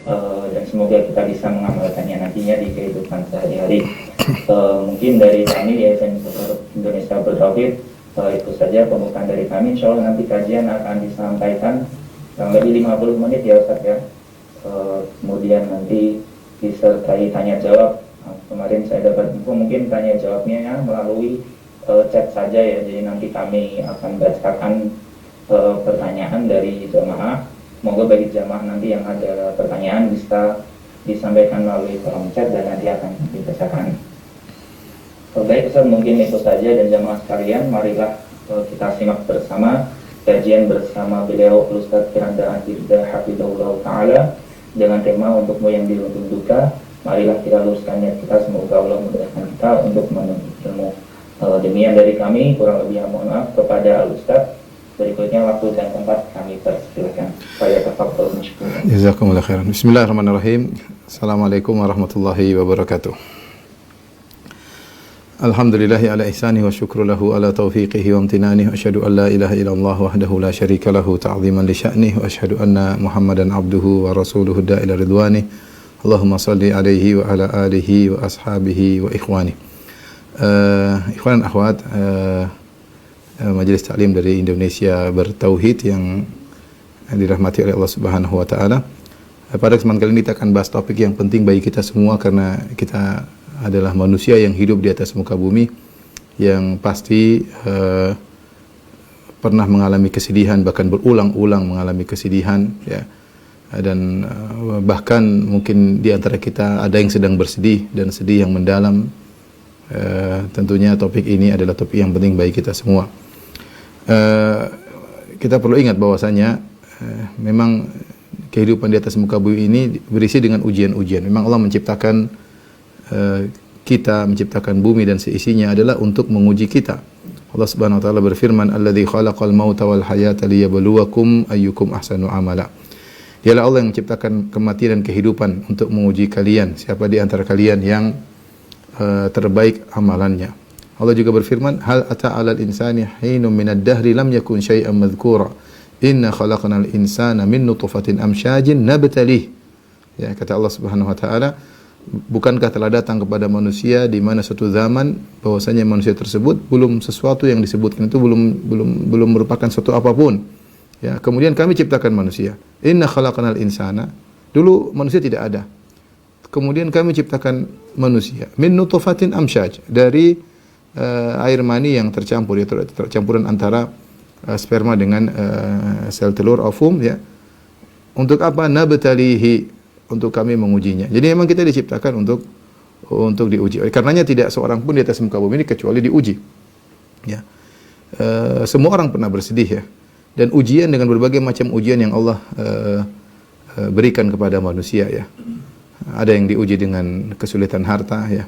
dan semoga kita bisa mengamalkannya nantinya di kehidupan sehari-hari. Mungkin dari kami Yayasan Indonesia Bertauhid itu saja pembukaan dari kami. Insya Allah nanti kajian akan disampaikan kurang lebih 50 menit ya Ustaz ya. Kemudian nanti disertai tanya jawab. Kemarin saya dapat info mungkin tanya jawabnya ya melalui chat saja ya. Jadi nanti kami akan bacakan pertanyaan dari jamaah. Semoga bagi jamaah nanti yang ada pertanyaan bisa disampaikan melalui kolom chat dan nanti akan dibacakan. Baik Ustaz, mungkin itu saja, dan jamaah sekalian marilah kita simak bersama kajian bersama beliau Ustaz Firanda Atirda Hafidhahullah Ta'ala dengan tema untukmu yang dirundung duka. Marilah kita luruskan niat kita, semoga Allah memudahkan kita untuk menuntut ilmu. Demikian dari kami, kurang lebih mohon maaf kepada Al-Ustaz. Berikutnya waktu dan tempat kami persilakan. Saya tafadhol masykuran. Jazakumullah khairan. Bismillahirrahmanirrahim. Assalamualaikum warahmatullahi wabarakatuh. Alhamdulillahi ala ihsanihi wa syukru lahu ala taufiqihi wa amtinanihi wa asyhadu an la ilaha illallah wahdahu la syarika lahu ta'ziman li sya'nihi wa asyhadu anna Muhammadan abduhu wa rasuluhu da'ila ridwani. Allahumma salli alaihi wa ala alihi wa ashabihi wa ikhwani. Ikhwan dan akhwat, Majelis Taklim dari Indonesia Bertauhid yang dirahmati oleh Allah Subhanahu wa taala. Pada kesempatan kali ini kita akan bahas topik yang penting bagi kita semua, karena kita adalah manusia yang hidup di atas muka bumi, yang pasti pernah mengalami kesedihan, bahkan berulang-ulang mengalami kesedihan ya. Dan bahkan mungkin di antara kita ada yang sedang bersedih dan sedih yang mendalam. Tentunya topik ini adalah topik yang penting bagi kita semua. Kita perlu ingat bahwasanya memang kehidupan di atas muka bumi ini berisi dengan ujian-ujian. Memang Allah menciptakan kita, menciptakan bumi dan seisinya adalah untuk menguji kita. Allah Subhanahu wa taala berfirman, "Alladzi khalaqal mauta wal hayata liyabluwakum ayyukum ahsanu amala." Dialah Allah yang menciptakan kematian dan kehidupan untuk menguji kalian, siapa di antara kalian yang terbaik amalannya. Allah juga berfirman, "Hal ata 'alal insani hinum minad dahri lam yakun syai'an madhkura. Inna khalaqnal insana min nutfatin amsyajin nabtalih." Ya, kata Allah Subhanahu wa taala, bukankah telah datang kepada manusia di mana suatu zaman bahwasanya manusia tersebut belum sesuatu yang disebutkan itu belum merupakan suatu apapun. Ya, kemudian kami ciptakan manusia. Inna khalaqnal insana. Dulu manusia tidak ada. Kemudian kami ciptakan manusia min nutfatin amsyaj, dari air mani yang tercampur, ya, campuran antara sperma dengan sel telur ovum ya. Untuk apa? Nabtalihi, untuk kami mengujinya. Jadi memang kita diciptakan untuk diuji. Oleh karenanya tidak seorang pun di atas muka bumi ini kecuali diuji. Ya. Semua orang pernah bersedih ya. Dan ujian dengan berbagai macam ujian yang Allah berikan kepada manusia ya. Ada yang diuji dengan kesulitan harta ya.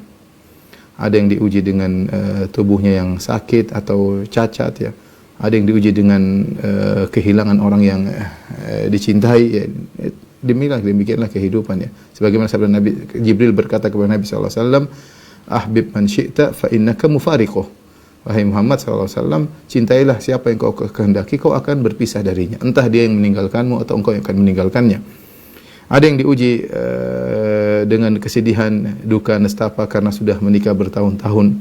Ada yang diuji dengan tubuhnya yang sakit atau cacat ya. Ada yang diuji dengan kehilangan orang yang dicintai ya. Demikianlah kehidupan ya. Sebagaimana sabda Nabi Jibril berkata kepada Nabi sallallahu alaihi wasallam, "Ahbib man syi'ta fa innaka mufariquh." Wahai Muhammad sallallahu alaihi wasallam, cintailah siapa yang kau kehendaki, kau akan berpisah darinya. Entah dia yang meninggalkanmu atau engkau yang akan meninggalkannya. Ada yang diuji dengan kesedihan, duka, nestapa karena sudah menikah bertahun-tahun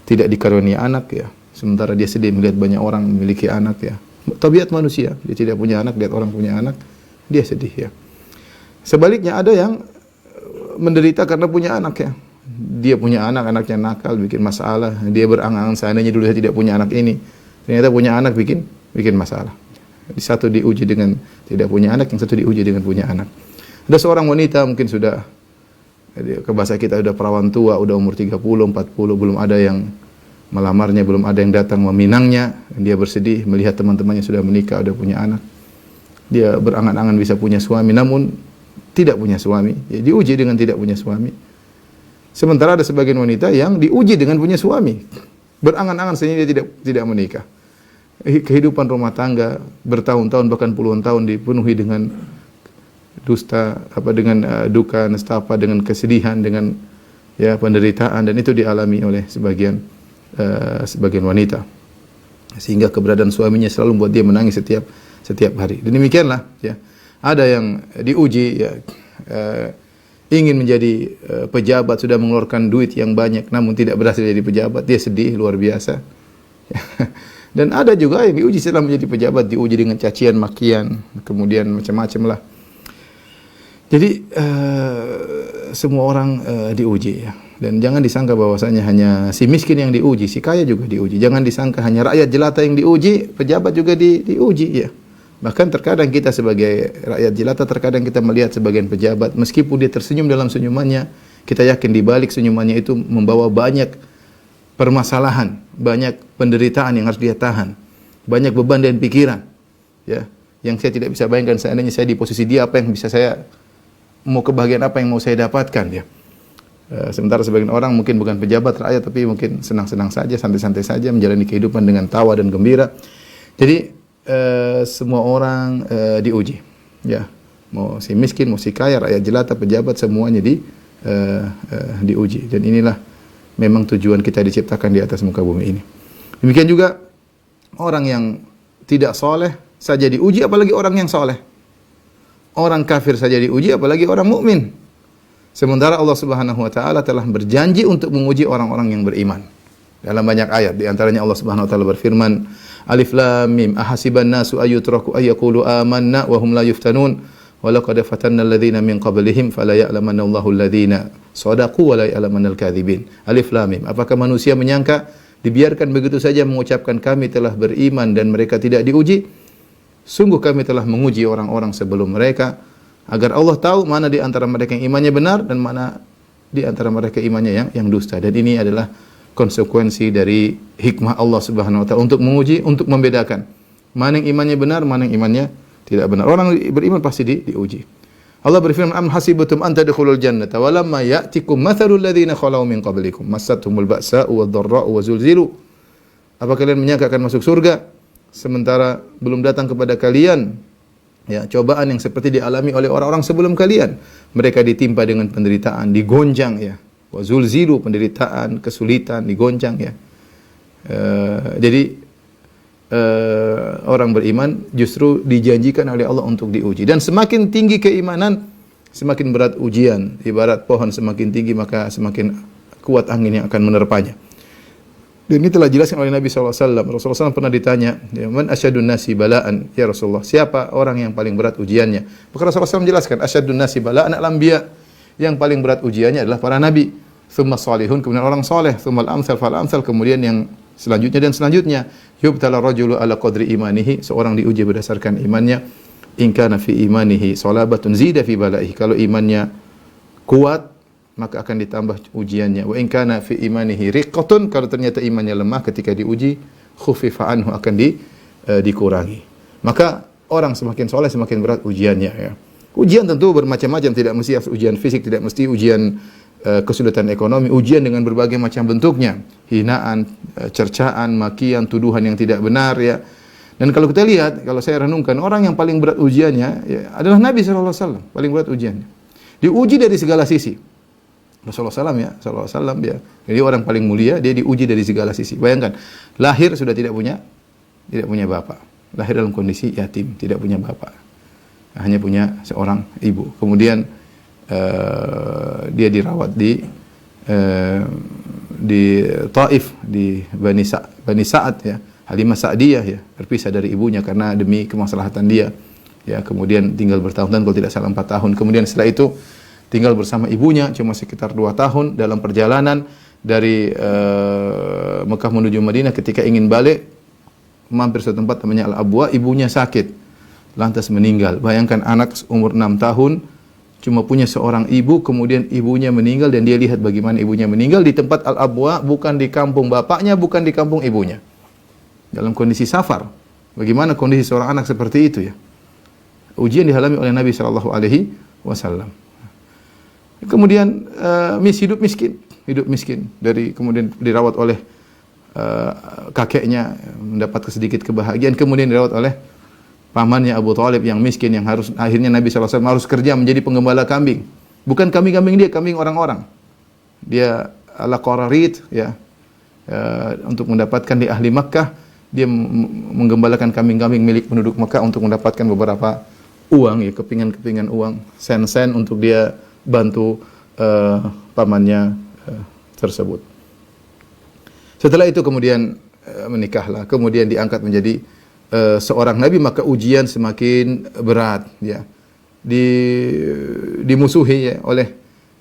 tidak dikaruniai anak ya. Sementara dia sedih melihat banyak orang memiliki anak ya. Tabiat manusia, dia tidak punya anak, lihat orang punya anak, dia sedih ya. Sebaliknya ada yang menderita karena punya anak ya. Dia punya anak, anaknya nakal, bikin masalah. Dia berangan-angan seandainya dulu saya tidak punya anak ini. Ternyata punya anak bikin masalah. Di satu diuji dengan tidak punya anak, yang satu diuji dengan punya anak. Ada seorang wanita mungkin sudah, ke bahasa kita sudah perawan tua, udah umur 30, 40, belum ada yang melamarnya, belum ada yang datang meminangnya. Dia bersedih melihat teman-temannya sudah menikah, sudah punya anak. Dia berangan-angan bisa punya suami, namun tidak punya suami, ya, diuji dengan tidak punya suami. Sementara ada sebagian wanita yang diuji dengan punya suami, berangan-angan sehingga dia tidak menikah. Kehidupan rumah tangga bertahun-tahun bahkan puluhan tahun dipenuhi dengan dusta, dengan duka, nestapa, dengan kesedihan, dengan ya penderitaan, dan itu dialami oleh sebagian wanita. Sehingga keberadaan suaminya selalu membuat dia menangis setiap hari. Dan demikianlah ya. Ada yang diuji ya, ingin menjadi pejabat, sudah mengeluarkan duit yang banyak namun tidak berhasil jadi pejabat, dia sedih luar biasa. Dan ada juga yang diuji setelah menjadi pejabat, diuji dengan cacian, makian, kemudian macam-macam lah. Jadi semua orang diuji ya. Dan jangan disangka bahwasanya hanya si miskin yang diuji, si kaya juga diuji. Jangan disangka hanya rakyat jelata yang diuji, pejabat juga diuji ya. Bahkan terkadang kita sebagai rakyat jelata, terkadang kita melihat sebagian pejabat, meskipun dia tersenyum dalam senyumannya, kita yakin di balik senyumannya itu membawa banyak permasalahan, banyak penderitaan yang harus dia tahan, banyak beban dan pikiran, ya, yang saya tidak bisa bayangkan seandainya saya di posisi dia, apa yang bisa saya, mau kebahagiaan apa yang mau saya dapatkan, ya. Sementara sebagian orang mungkin bukan pejabat rakyat, tapi mungkin senang-senang saja, santai-santai saja, menjalani kehidupan dengan tawa dan gembira. Jadi semua orang diuji, ya, mau si miskin, mau si kaya, rakyat jelata, pejabat, semuanya diuji. Dan inilah memang tujuan kita diciptakan di atas muka bumi ini. Demikian juga orang yang tidak soleh saja diuji, apalagi orang yang soleh. Orang kafir saja diuji, apalagi orang mukmin. Sementara Allah Subhanahu wa taala telah berjanji untuk menguji orang-orang yang beriman. Dalam banyak ayat, di antaranya Allah Subhanahu wa taala berfirman, Alif Lam Mim, ahasiban nasu ayyutraku ayyaqulu amanna wa hum la yuftanun. Walaqad fatanna alladhina min qablihim fala ya'lamanna Allahu alladhina shadaqu wa la ya'lamanna al-kadhibin. Alif Lam Mim. Apakah manusia menyangka dibiarkan begitu saja mengucapkan kami telah beriman dan mereka tidak diuji? Sungguh kami telah menguji orang-orang sebelum mereka agar Allah tahu mana di antara mereka yang imannya benar dan mana di antara mereka imannya yang dusta. Dan ini adalah konsekuensi dari hikmah Allah Subhanahu wa taala untuk menguji, untuk membedakan mana yang imannya benar, mana yang imannya tidak benar. Orang beriman pasti diuji. Allah berfirman, "Am hasibatum an tadkhulul jannata wa lamma ya'tikum mathalul ladzina khalau min qablikum massathumul ba'sa'u wad-dharra'u wa zulzilu." Apa kalian menyangka akan masuk surga sementara belum datang kepada kalian ya cobaan yang seperti dialami oleh orang-orang sebelum kalian? Mereka ditimpa dengan penderitaan, digonjang ya. Wa zulzilu, penderitaan, kesulitan, digoncang ya. Jadi orang beriman justru dijanjikan oleh Allah untuk diuji. Dan semakin tinggi keimanan, semakin berat ujian. Ibarat pohon semakin tinggi, maka semakin kuat angin yang akan menerpanya. Dan ini telah dijelaskan oleh Nabi SAW. Rasulullah SAW pernah ditanya, Man asyadun nasi bala'an, ya Rasulullah, siapa orang yang paling berat ujiannya? Maka Rasulullah SAW menjelaskan, asyadun nasi bala'an al-anbiya, yang paling berat ujiannya adalah para nabi. Thumma salihun, kemudian orang soleh. Thumma al-amsal fal-amsal, kemudian yang selanjutnya dan selanjutnya. Yubtala rajulu ala qadri imanihi, seorang diuji berdasarkan imannya. In kana fi imanihi salabatun zida fi balaihi, kalau imannya kuat maka akan ditambah ujiannya. Wa in kana fi imanihi riqqatun, kalau ternyata imannya lemah ketika diuji, khuffifa anhu, akan dikurangi. Maka orang semakin soleh semakin berat ujiannya ya. Ujian tentu bermacam-macam, tidak mesti ujian fisik, tidak mesti ujian kesulitan ekonomi, ujian dengan berbagai macam bentuknya, hinaan, cercaan, makian, tuduhan yang tidak benar ya. Dan kalau kita lihat, kalau saya renungkan, orang yang paling berat ujiannya ya, adalah Nabi SAW, paling berat ujiannya. Diuji dari segala sisi. Rasulullah SAW ya. Jadi orang paling mulia, dia diuji dari segala sisi. Bayangkan, lahir sudah tidak punya bapak. Lahir dalam kondisi yatim, tidak punya bapak. Hanya punya seorang ibu. Kemudian dia dirawat di Taif, di Bani Sa'ad ya. Halimah Sa'diyah ya, terpisah dari ibunya karena demi kemaslahatan dia. Ya, kemudian tinggal bertahun-tahun, kalau tidak salah 4 tahun. Kemudian setelah itu tinggal bersama ibunya cuma sekitar 2 tahun dalam perjalanan dari Mekah menuju Madinah. Ketika ingin balik, mampir suatu tempat namanya Al-Abwa, ibunya sakit, lantas meninggal. Bayangkan anak umur 6 tahun cuma punya seorang ibu, kemudian ibunya meninggal dan dia lihat bagaimana ibunya meninggal di tempat Al-Abwa, bukan di kampung bapaknya, bukan di kampung ibunya. Dalam kondisi safar. Bagaimana kondisi seorang anak seperti itu ya? Ujian dialami oleh Nabi SAW. Kemudian hidup miskin dari kemudian dirawat oleh kakeknya, mendapat sedikit kebahagiaan, kemudian dirawat oleh pamannya Abu Thalib yang miskin, yang harus akhirnya Nabi SAW harus kerja menjadi penggembala kambing. Bukan kambing-kambing dia, kambing orang-orang. Dia ala qararit ya, untuk mendapatkan di ahli Makkah, dia menggembalakan kambing-kambing milik penduduk Makkah untuk mendapatkan beberapa uang, ya kepingan uang, sen-sen untuk dia bantu pamannya tersebut. Setelah itu kemudian menikahlah, kemudian diangkat menjadi seorang nabi, maka ujian semakin berat, ya. Dimusuhi ya oleh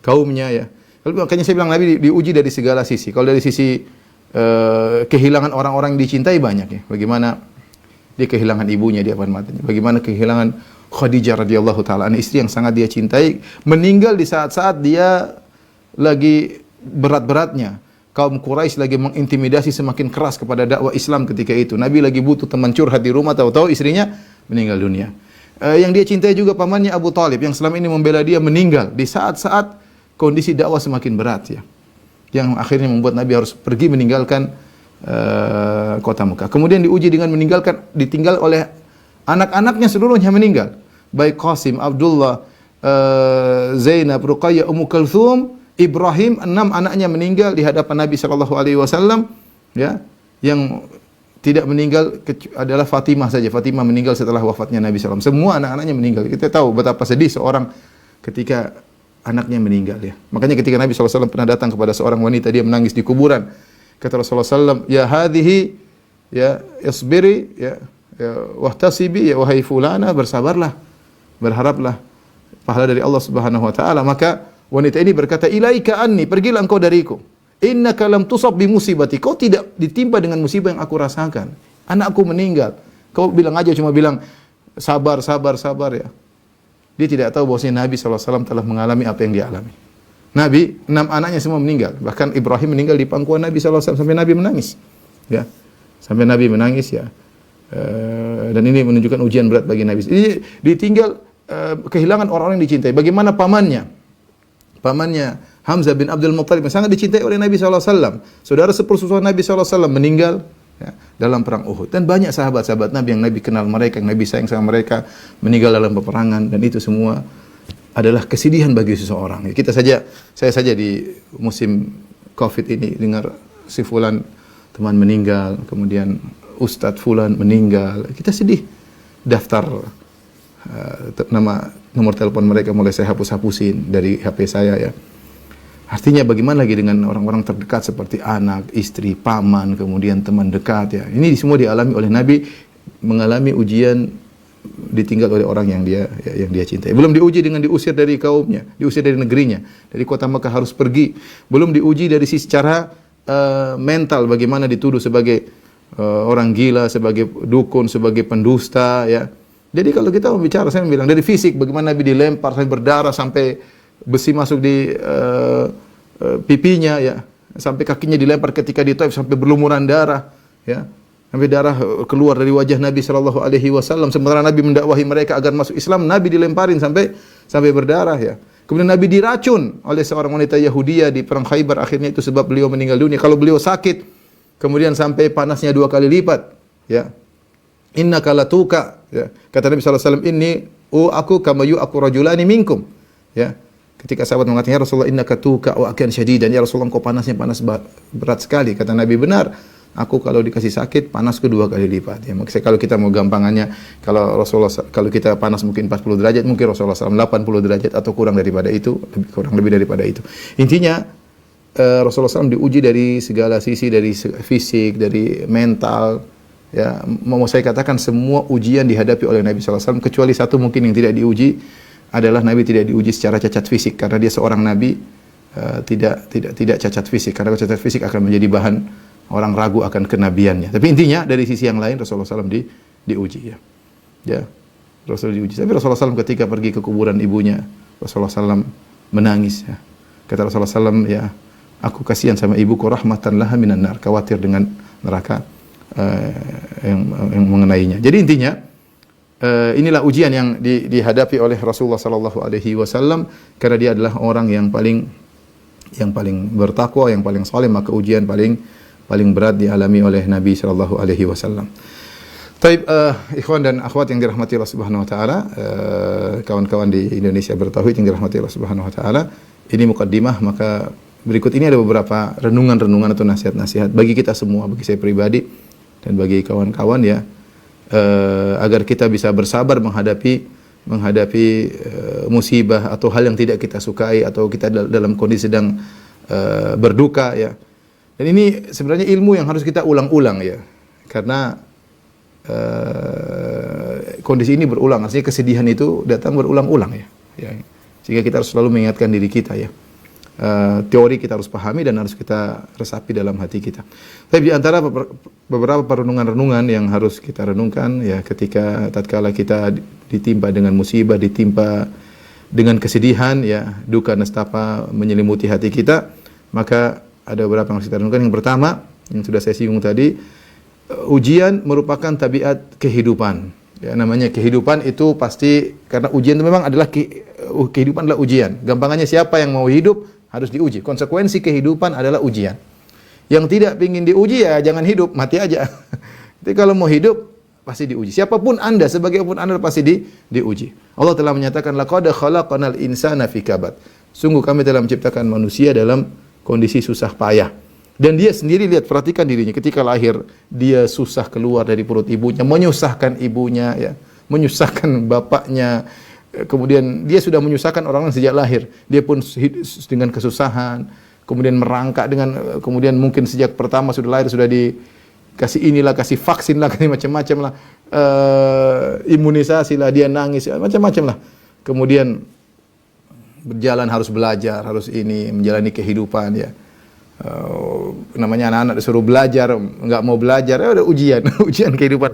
kaumnya, ya. Makanya saya bilang Nabi diuji dari segala sisi. Kalau dari sisi kehilangan orang-orang yang dicintai banyak, ya. Bagaimana dia kehilangan ibunya di depan matanya. Bagaimana kehilangan Khadijah radhiyallahu taala, istri yang sangat dia cintai, meninggal di saat-saat dia lagi berat-beratnya. Kaum Quraisy lagi mengintimidasi semakin keras kepada dakwah Islam ketika itu. Nabi lagi butuh teman curhat di rumah, tahu-tahu istrinya meninggal dunia. Yang dia cintai juga pamannya Abu Talib yang selama ini membela dia meninggal di saat-saat kondisi dakwah semakin berat, ya. Yang akhirnya membuat Nabi harus pergi meninggalkan kota Mekah. Kemudian diuji dengan ditinggal oleh anak-anaknya seluruhnya meninggal. Baik Qasim, Abdullah, Zainab, Ruqayyah, Ummu Kulthum, Ibrahim, 6 anaknya meninggal di hadapan Nabi sallallahu alaihi wasallam, ya. Yang tidak meninggal adalah Fatimah saja. Fatimah meninggal setelah wafatnya Nabi sallallahu alaihi wasallam. Semua anak-anaknya meninggal. Kita tahu betapa sedih seorang ketika anaknya meninggal, ya. Makanya ketika Nabi sallallahu alaihi wasallam pernah datang kepada seorang wanita, dia menangis di kuburan. Kata Rasulullah sallallahu alaihi wasallam, "Ya hadhihi, ya isbiri, ya wahtasibi, ya wahai fulana, bersabarlah, berharaplah pahala dari Allah Subhanahu wa taala." Maka wanita ini berkata, "Ilaika anni, pergilah engkau dariku. Innaka lam tusab bi musibati." Kau tidak ditimpa dengan musibah yang aku rasakan. Anakku meninggal. Kau bilang aja, cuma bilang sabar, sabar, sabar, ya. Dia tidak tahu bahwasanya Nabi sallallahu alaihi wasallam telah mengalami apa yang dia alami. Nabi, 6 anaknya semua meninggal. Bahkan Ibrahim meninggal di pangkuan Nabi sallallahu alaihi wasallam sampai Nabi menangis. Ya. Sampai Nabi menangis, ya. Dan ini menunjukkan ujian berat bagi Nabi. Jadi ditinggal, kehilangan orang-orang yang dicintai. Bagaimana pamannya? Pamannya Hamzah bin Abdul Muttalib yang sangat dicintai oleh Nabi sallallahu alaihi wasallam. Saudara sepersusuan Nabi sallallahu alaihi wasallam meninggal, ya, dalam perang Uhud. Dan banyak sahabat-sahabat Nabi yang Nabi kenal mereka, yang Nabi sayang sama mereka, meninggal dalam peperangan, dan itu semua adalah kesedihan bagi seseorang. Ya, saya saja di musim Covid ini dengar si fulan teman meninggal, kemudian Ustadz fulan meninggal. Kita sedih. Daftar nomor telepon mereka mulai saya hapus-hapusin dari HP saya, ya. Artinya bagaimana lagi dengan orang-orang terdekat seperti anak, istri, paman, kemudian teman dekat, ya. Ini semua dialami oleh Nabi, mengalami ujian ditinggal oleh orang yang dia cintai. Belum diuji dengan diusir dari kaumnya, diusir dari negerinya, dari kota Mekah harus pergi. Belum diuji dari sisi secara mental, bagaimana dituduh sebagai orang gila, sebagai dukun, sebagai pendusta, ya. Jadi kalau kita bicara, saya bilang dari fisik, bagaimana Nabi dilempar sampai berdarah, sampai besi masuk di pipinya, ya, sampai kakinya dilempar ketika di Taif sampai berlumuran darah, ya, sampai darah keluar dari wajah Nabi sallallahu alaihi wasallam. Sementara Nabi mendakwahi mereka agar masuk Islam, Nabi dilemparin sampai berdarah, ya. Kemudian Nabi diracun oleh seorang wanita Yahudiyah di perang Khaybar, akhirnya itu sebab beliau meninggal dunia. Kalau beliau sakit, kemudian sampai panasnya 2 kali lipat, ya. Innaka latuka, ya. Kata Nabi sallallahu alaihi wasallam, "Inni aku kama aku rajulani minkum." Ya. Ketika sahabat mengatakan, "Ya Rasulullah, innaka tuka wa akan syadidan." Ya Rasulullah, engkau panasnya panas berat sekali. Kata Nabi, "Benar. Aku kalau dikasih sakit panasku 2 kali lipat." Ya, maksudnya kalau kita mau gampangannya, kalau kita panas mungkin 40 derajat, mungkin Rasulullah SAW 80 derajat atau kurang daripada itu, kurang lebih daripada itu. Intinya Rasulullah SAW diuji dari segala sisi, dari fisik, dari mental. Ya, mau saya katakan semua ujian dihadapi oleh Nabi SAW, kecuali satu mungkin yang tidak diuji adalah Nabi tidak diuji secara cacat fisik, karena dia seorang Nabi tidak cacat fisik, karena cacat fisik akan menjadi bahan orang ragu akan kenabiannya. Tapi intinya dari sisi yang lain Rasulullah SAW diuji, ya. Ya, Rasul diuji. Tapi Rasulullah SAW ketika pergi ke kuburan ibunya, Rasulullah SAW menangis, ya. Kata Rasulullah SAW, ya, aku kasihan sama ibuku, rahmatan laha minan nar, khawatir dengan neraka yang mengenainya. Jadi intinya inilah ujian yang dihadapi oleh Rasulullah sallallahu alaihi wasallam, karena dia adalah orang yang paling bertakwa, yang paling saleh, maka ujian paling berat dialami oleh Nabi sallallahu alaihi wasallam. Taib, ikhwan dan akhwat yang dirahmati Allah Subhanahu wa taala, kawan-kawan di Indonesia Bertauhid yang dirahmati Allah Subhanahu wa taala, ini mukaddimah, maka berikut ini ada beberapa renungan-renungan atau nasihat-nasihat bagi kita semua, bagi saya pribadi dan bagi kawan-kawan, ya, agar kita bisa bersabar menghadapi menghadapi musibah atau hal yang tidak kita sukai atau kita dalam kondisi sedang berduka ya. Dan ini sebenarnya ilmu yang harus kita ulang-ulang ya. Karena kondisi ini berulang, artinya kesedihan itu datang berulang-ulang ya. Sehingga kita harus selalu mengingatkan diri kita ya. Teori kita harus pahami dan harus kita resapi dalam hati kita. Tapi di antara beberapa renungan-renungan yang harus kita renungkan ya ketika tatkala kita ditimpa dengan musibah, ditimpa dengan kesedihan ya, duka nestapa menyelimuti hati kita, maka ada beberapa yang harus kita renungkan. Yang pertama, yang sudah saya singgung tadi, ujian merupakan tabiat kehidupan. Ya, namanya kehidupan itu pasti karena ujian itu memang adalah kehidupan adalah ujian. Gampangannya siapa yang mau hidup harus diuji. Konsekuensi kehidupan adalah ujian. Yang tidak ingin diuji ya jangan hidup, mati aja. Jadi kalau mau hidup pasti diuji. Siapapun Anda, sebagaimana Anda pasti diuji. Allah telah menyatakan laqad khalaqnal insana fi kabad. Sungguh kami telah menciptakan manusia dalam kondisi susah payah. Dan dia sendiri lihat, perhatikan dirinya ketika lahir, dia susah keluar dari perut ibunya, menyusahkan ibunya ya, menyusahkan bapaknya. Kemudian dia sudah menyusahkan orang lain sejak lahir. Dia pun dengan kesusahan, kemudian merangkak dengan, kemudian mungkin sejak pertama sudah lahir sudah dikasih inilah, kasih vaksin lah, kasih macam-macam lah, imunisasi lah, dia nangis, macam-macam lah. Kemudian berjalan harus belajar, harus ini menjalani kehidupan ya. Namanya anak-anak disuruh belajar, enggak mau belajar, ya udah ujian, ujian kehidupan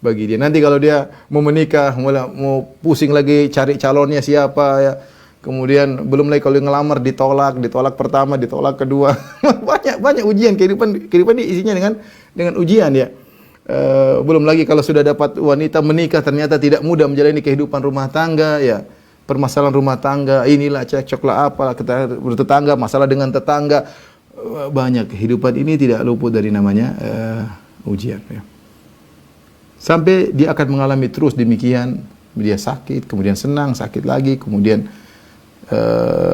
bagi dia. Nanti kalau dia mau menikah, mau pusing lagi cari calonnya siapa ya. Kemudian belum lagi kalau ngelamar ditolak pertama, ditolak kedua. banyak ujian kehidupan ini isinya dengan ujian ya. Belum lagi kalau sudah dapat wanita menikah ternyata tidak mudah menjalani kehidupan rumah tangga ya. Permasalahan rumah tangga, inilah cekcoklah apa, bertetangga, masalah dengan tetangga. Banyak kehidupan ini tidak luput dari namanya ujian ya. Sampai dia akan mengalami terus demikian, dia sakit, kemudian senang, sakit lagi, kemudian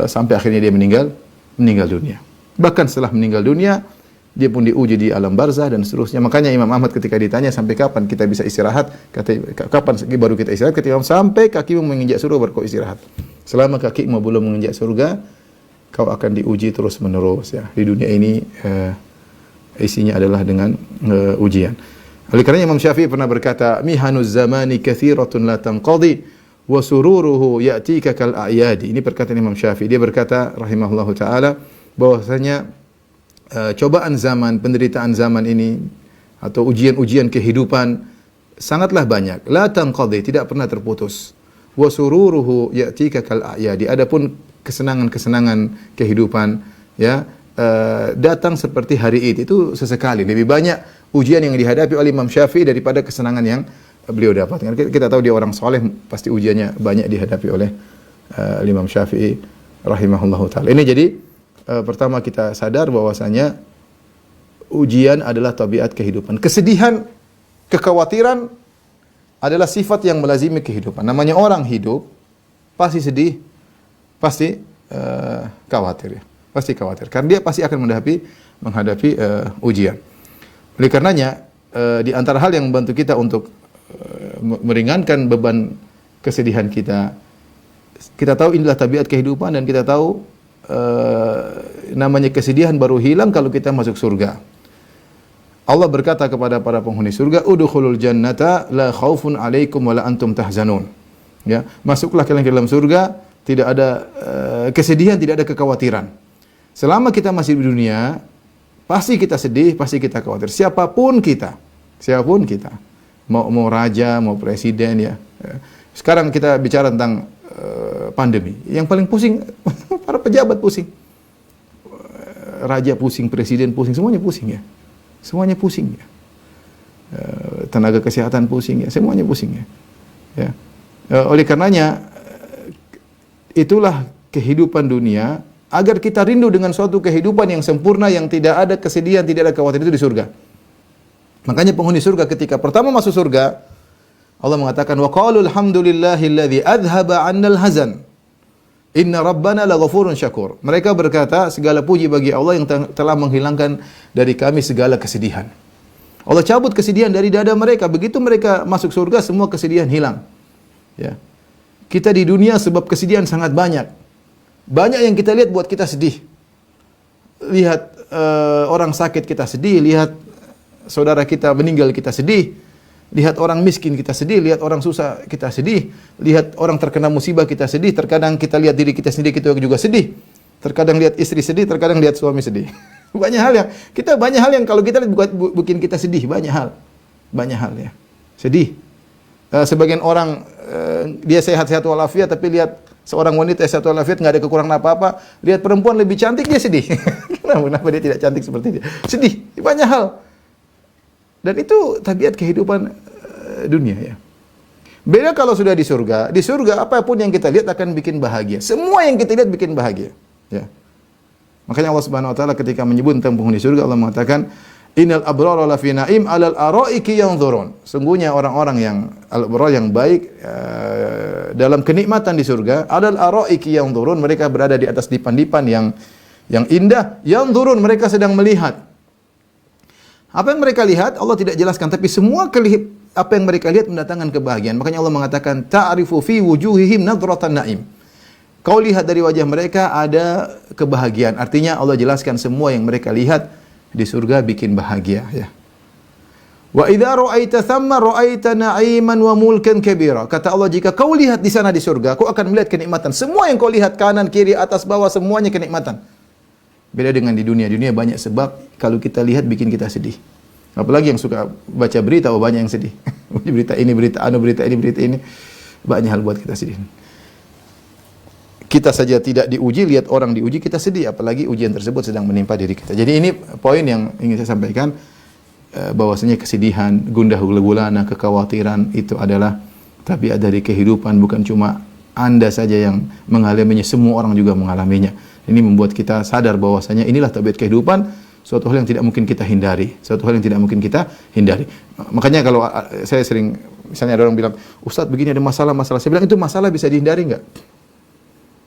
sampai akhirnya dia meninggal dunia. Bahkan setelah meninggal dunia, dia pun diuji di alam barzah dan seterusnya. Makanya Imam Ahmad ketika ditanya sampai kapan kita bisa istirahat, kata kapan baru kita istirahat, ketika sampai kakimu menginjak surga baru kau istirahat. Selama kakimu belum menginjak surga, kau akan diuji terus menerus ya. Di dunia ini isinya adalah dengan ujian. Oleh karena Imam Syafi'i pernah berkata, mihanuz zamani katsiratun la tanqadi wa sururuhu ya'tika kal a'yadi. Ini perkataan Imam Syafi'i. Dia berkata rahimahullahu taala bahwasanya cobaan zaman, penderitaan zaman ini atau ujian-ujian kehidupan sangatlah banyak. La tanqadi, tidak pernah terputus. Wa sururuhu ya'tika kal a'yadi. Adapun kesenangan-kesenangan kehidupan ya datang seperti hari Id, itu sesekali. Lebih banyak ujian yang dihadapi oleh Imam Syafi'i daripada kesenangan yang beliau dapatkan. Kita tahu dia orang soleh, pasti ujiannya banyak dihadapi oleh Imam Syafi'i rahimahullahu taala. Ini jadi pertama kita sadar bahwasanya ujian adalah tabiat kehidupan. Kesedihan, kekhawatiran adalah sifat yang melazimi kehidupan. Namanya orang hidup pasti sedih, pasti khawatir ya. Pasti khawatir karena dia pasti akan menghadapi ujian. Oleh karenanya di antara hal yang membantu kita untuk meringankan beban kesedihan kita tahu inilah tabiat kehidupan dan kita tahu namanya kesedihan baru hilang kalau kita masuk surga. Allah berkata kepada para penghuni surga, udkhulul jannata la khaufun 'alaikum wa la antum tahzanun. Ya, masuklah kalian ke dalam surga, tidak ada kesedihan, tidak ada kekhawatiran. Selama kita masih di dunia, pasti kita sedih, pasti kita khawatir. Siapapun kita. Mau raja, mau presiden ya. Sekarang kita bicara tentang pandemi. Yang paling pusing para pejabat pusing. Raja pusing, presiden pusing, semuanya pusing ya. Semuanya pusing ya. Tenaga kesehatan pusing ya, semuanya pusing ya. Ya. Oleh karenanya itulah kehidupan dunia, agar kita rindu dengan suatu kehidupan yang sempurna, yang tidak ada kesedihan, tidak ada kekhawatiran, itu di surga. Makanya penghuni surga ketika pertama masuk surga, Allah mengatakan wa qalu alhamdulillahilladzi adhhaba 'annal hazan. Inna rabbana laghafurun syakur. Mereka berkata, segala puji bagi Allah yang telah menghilangkan dari kami segala kesedihan. Allah cabut kesedihan dari dada mereka. Begitu mereka masuk surga, semua kesedihan hilang. Ya. Kita di dunia sebab kesedihan sangat banyak. Banyak yang kita lihat buat kita sedih. Lihat orang sakit kita sedih, lihat saudara kita meninggal kita sedih, lihat orang miskin kita sedih, lihat orang susah kita sedih, lihat orang terkena musibah kita sedih, terkadang kita lihat diri kita sendiri kita juga sedih. Terkadang lihat istri sedih, terkadang lihat suami sedih. Banyak hal yang kalau kita lihat bikin kita sedih, banyak hal ya. Sedih. Sebagian orang dia sehat-sehat walafiat, tapi lihat seorang wanita sehat walafiat nggak ada kekurangan apa-apa, lihat perempuan lebih cantik dia sedih. Kenapa dia tidak cantik seperti dia? Sedih. Banyak hal. Dan itu tabiat kehidupan dunia ya. Beda kalau sudah di surga. Di surga apapun yang kita lihat akan bikin bahagia. Semua yang kita lihat bikin bahagia. Ya. Makanya Allah Subhanahu wa taala ketika menyebut tentang penghuni surga, Allah mengatakan innal abrara lafi na'im 'alal araiki yanzurun. Sungguhnya orang-orang yang al-abrar yang baik dalam kenikmatan di surga, 'alal araiki yanzurun, mereka berada di atas dipan-dipan yang indah, yanzurun, mereka sedang melihat. Apa yang mereka lihat Allah tidak jelaskan, tapi semua apa yang mereka lihat mendatangkan kebahagiaan. Makanya Allah mengatakan ta'rifu fi wujuhihim nadratan na'im. Kau lihat dari wajah mereka ada kebahagiaan. Artinya Allah jelaskan semua yang mereka lihat di surga bikin bahagia ya. Wa idza ra'aita thamma ra'aita na'iman wa mulkan kabira. Kata Allah, jika kau lihat di sana di surga, kau akan melihat kenikmatan. Semua yang kau lihat kanan, kiri, atas, bawah, semuanya kenikmatan. Beda dengan di dunia. Di dunia banyak sebab kalau kita lihat bikin kita sedih. Apalagi yang suka baca berita, banyak yang sedih. Berita ini, berita anu, berita ini. Banyak hal buat kita sedih. Kita saja tidak diuji, lihat orang diuji kita sedih, apalagi ujian tersebut sedang menimpa diri kita. Jadi ini poin yang ingin saya sampaikan, bahwasanya kesedihan, gundah gulana, kekhawatiran itu adalah tabiat dari kehidupan, bukan cuma Anda saja yang mengalaminya, semua orang juga mengalaminya. Ini membuat kita sadar bahwasanya inilah tabiat kehidupan, suatu hal yang tidak mungkin kita hindari, Makanya kalau saya sering, misalnya ada orang bilang, Ustadz begini ada masalah, saya bilang itu masalah bisa dihindari enggak?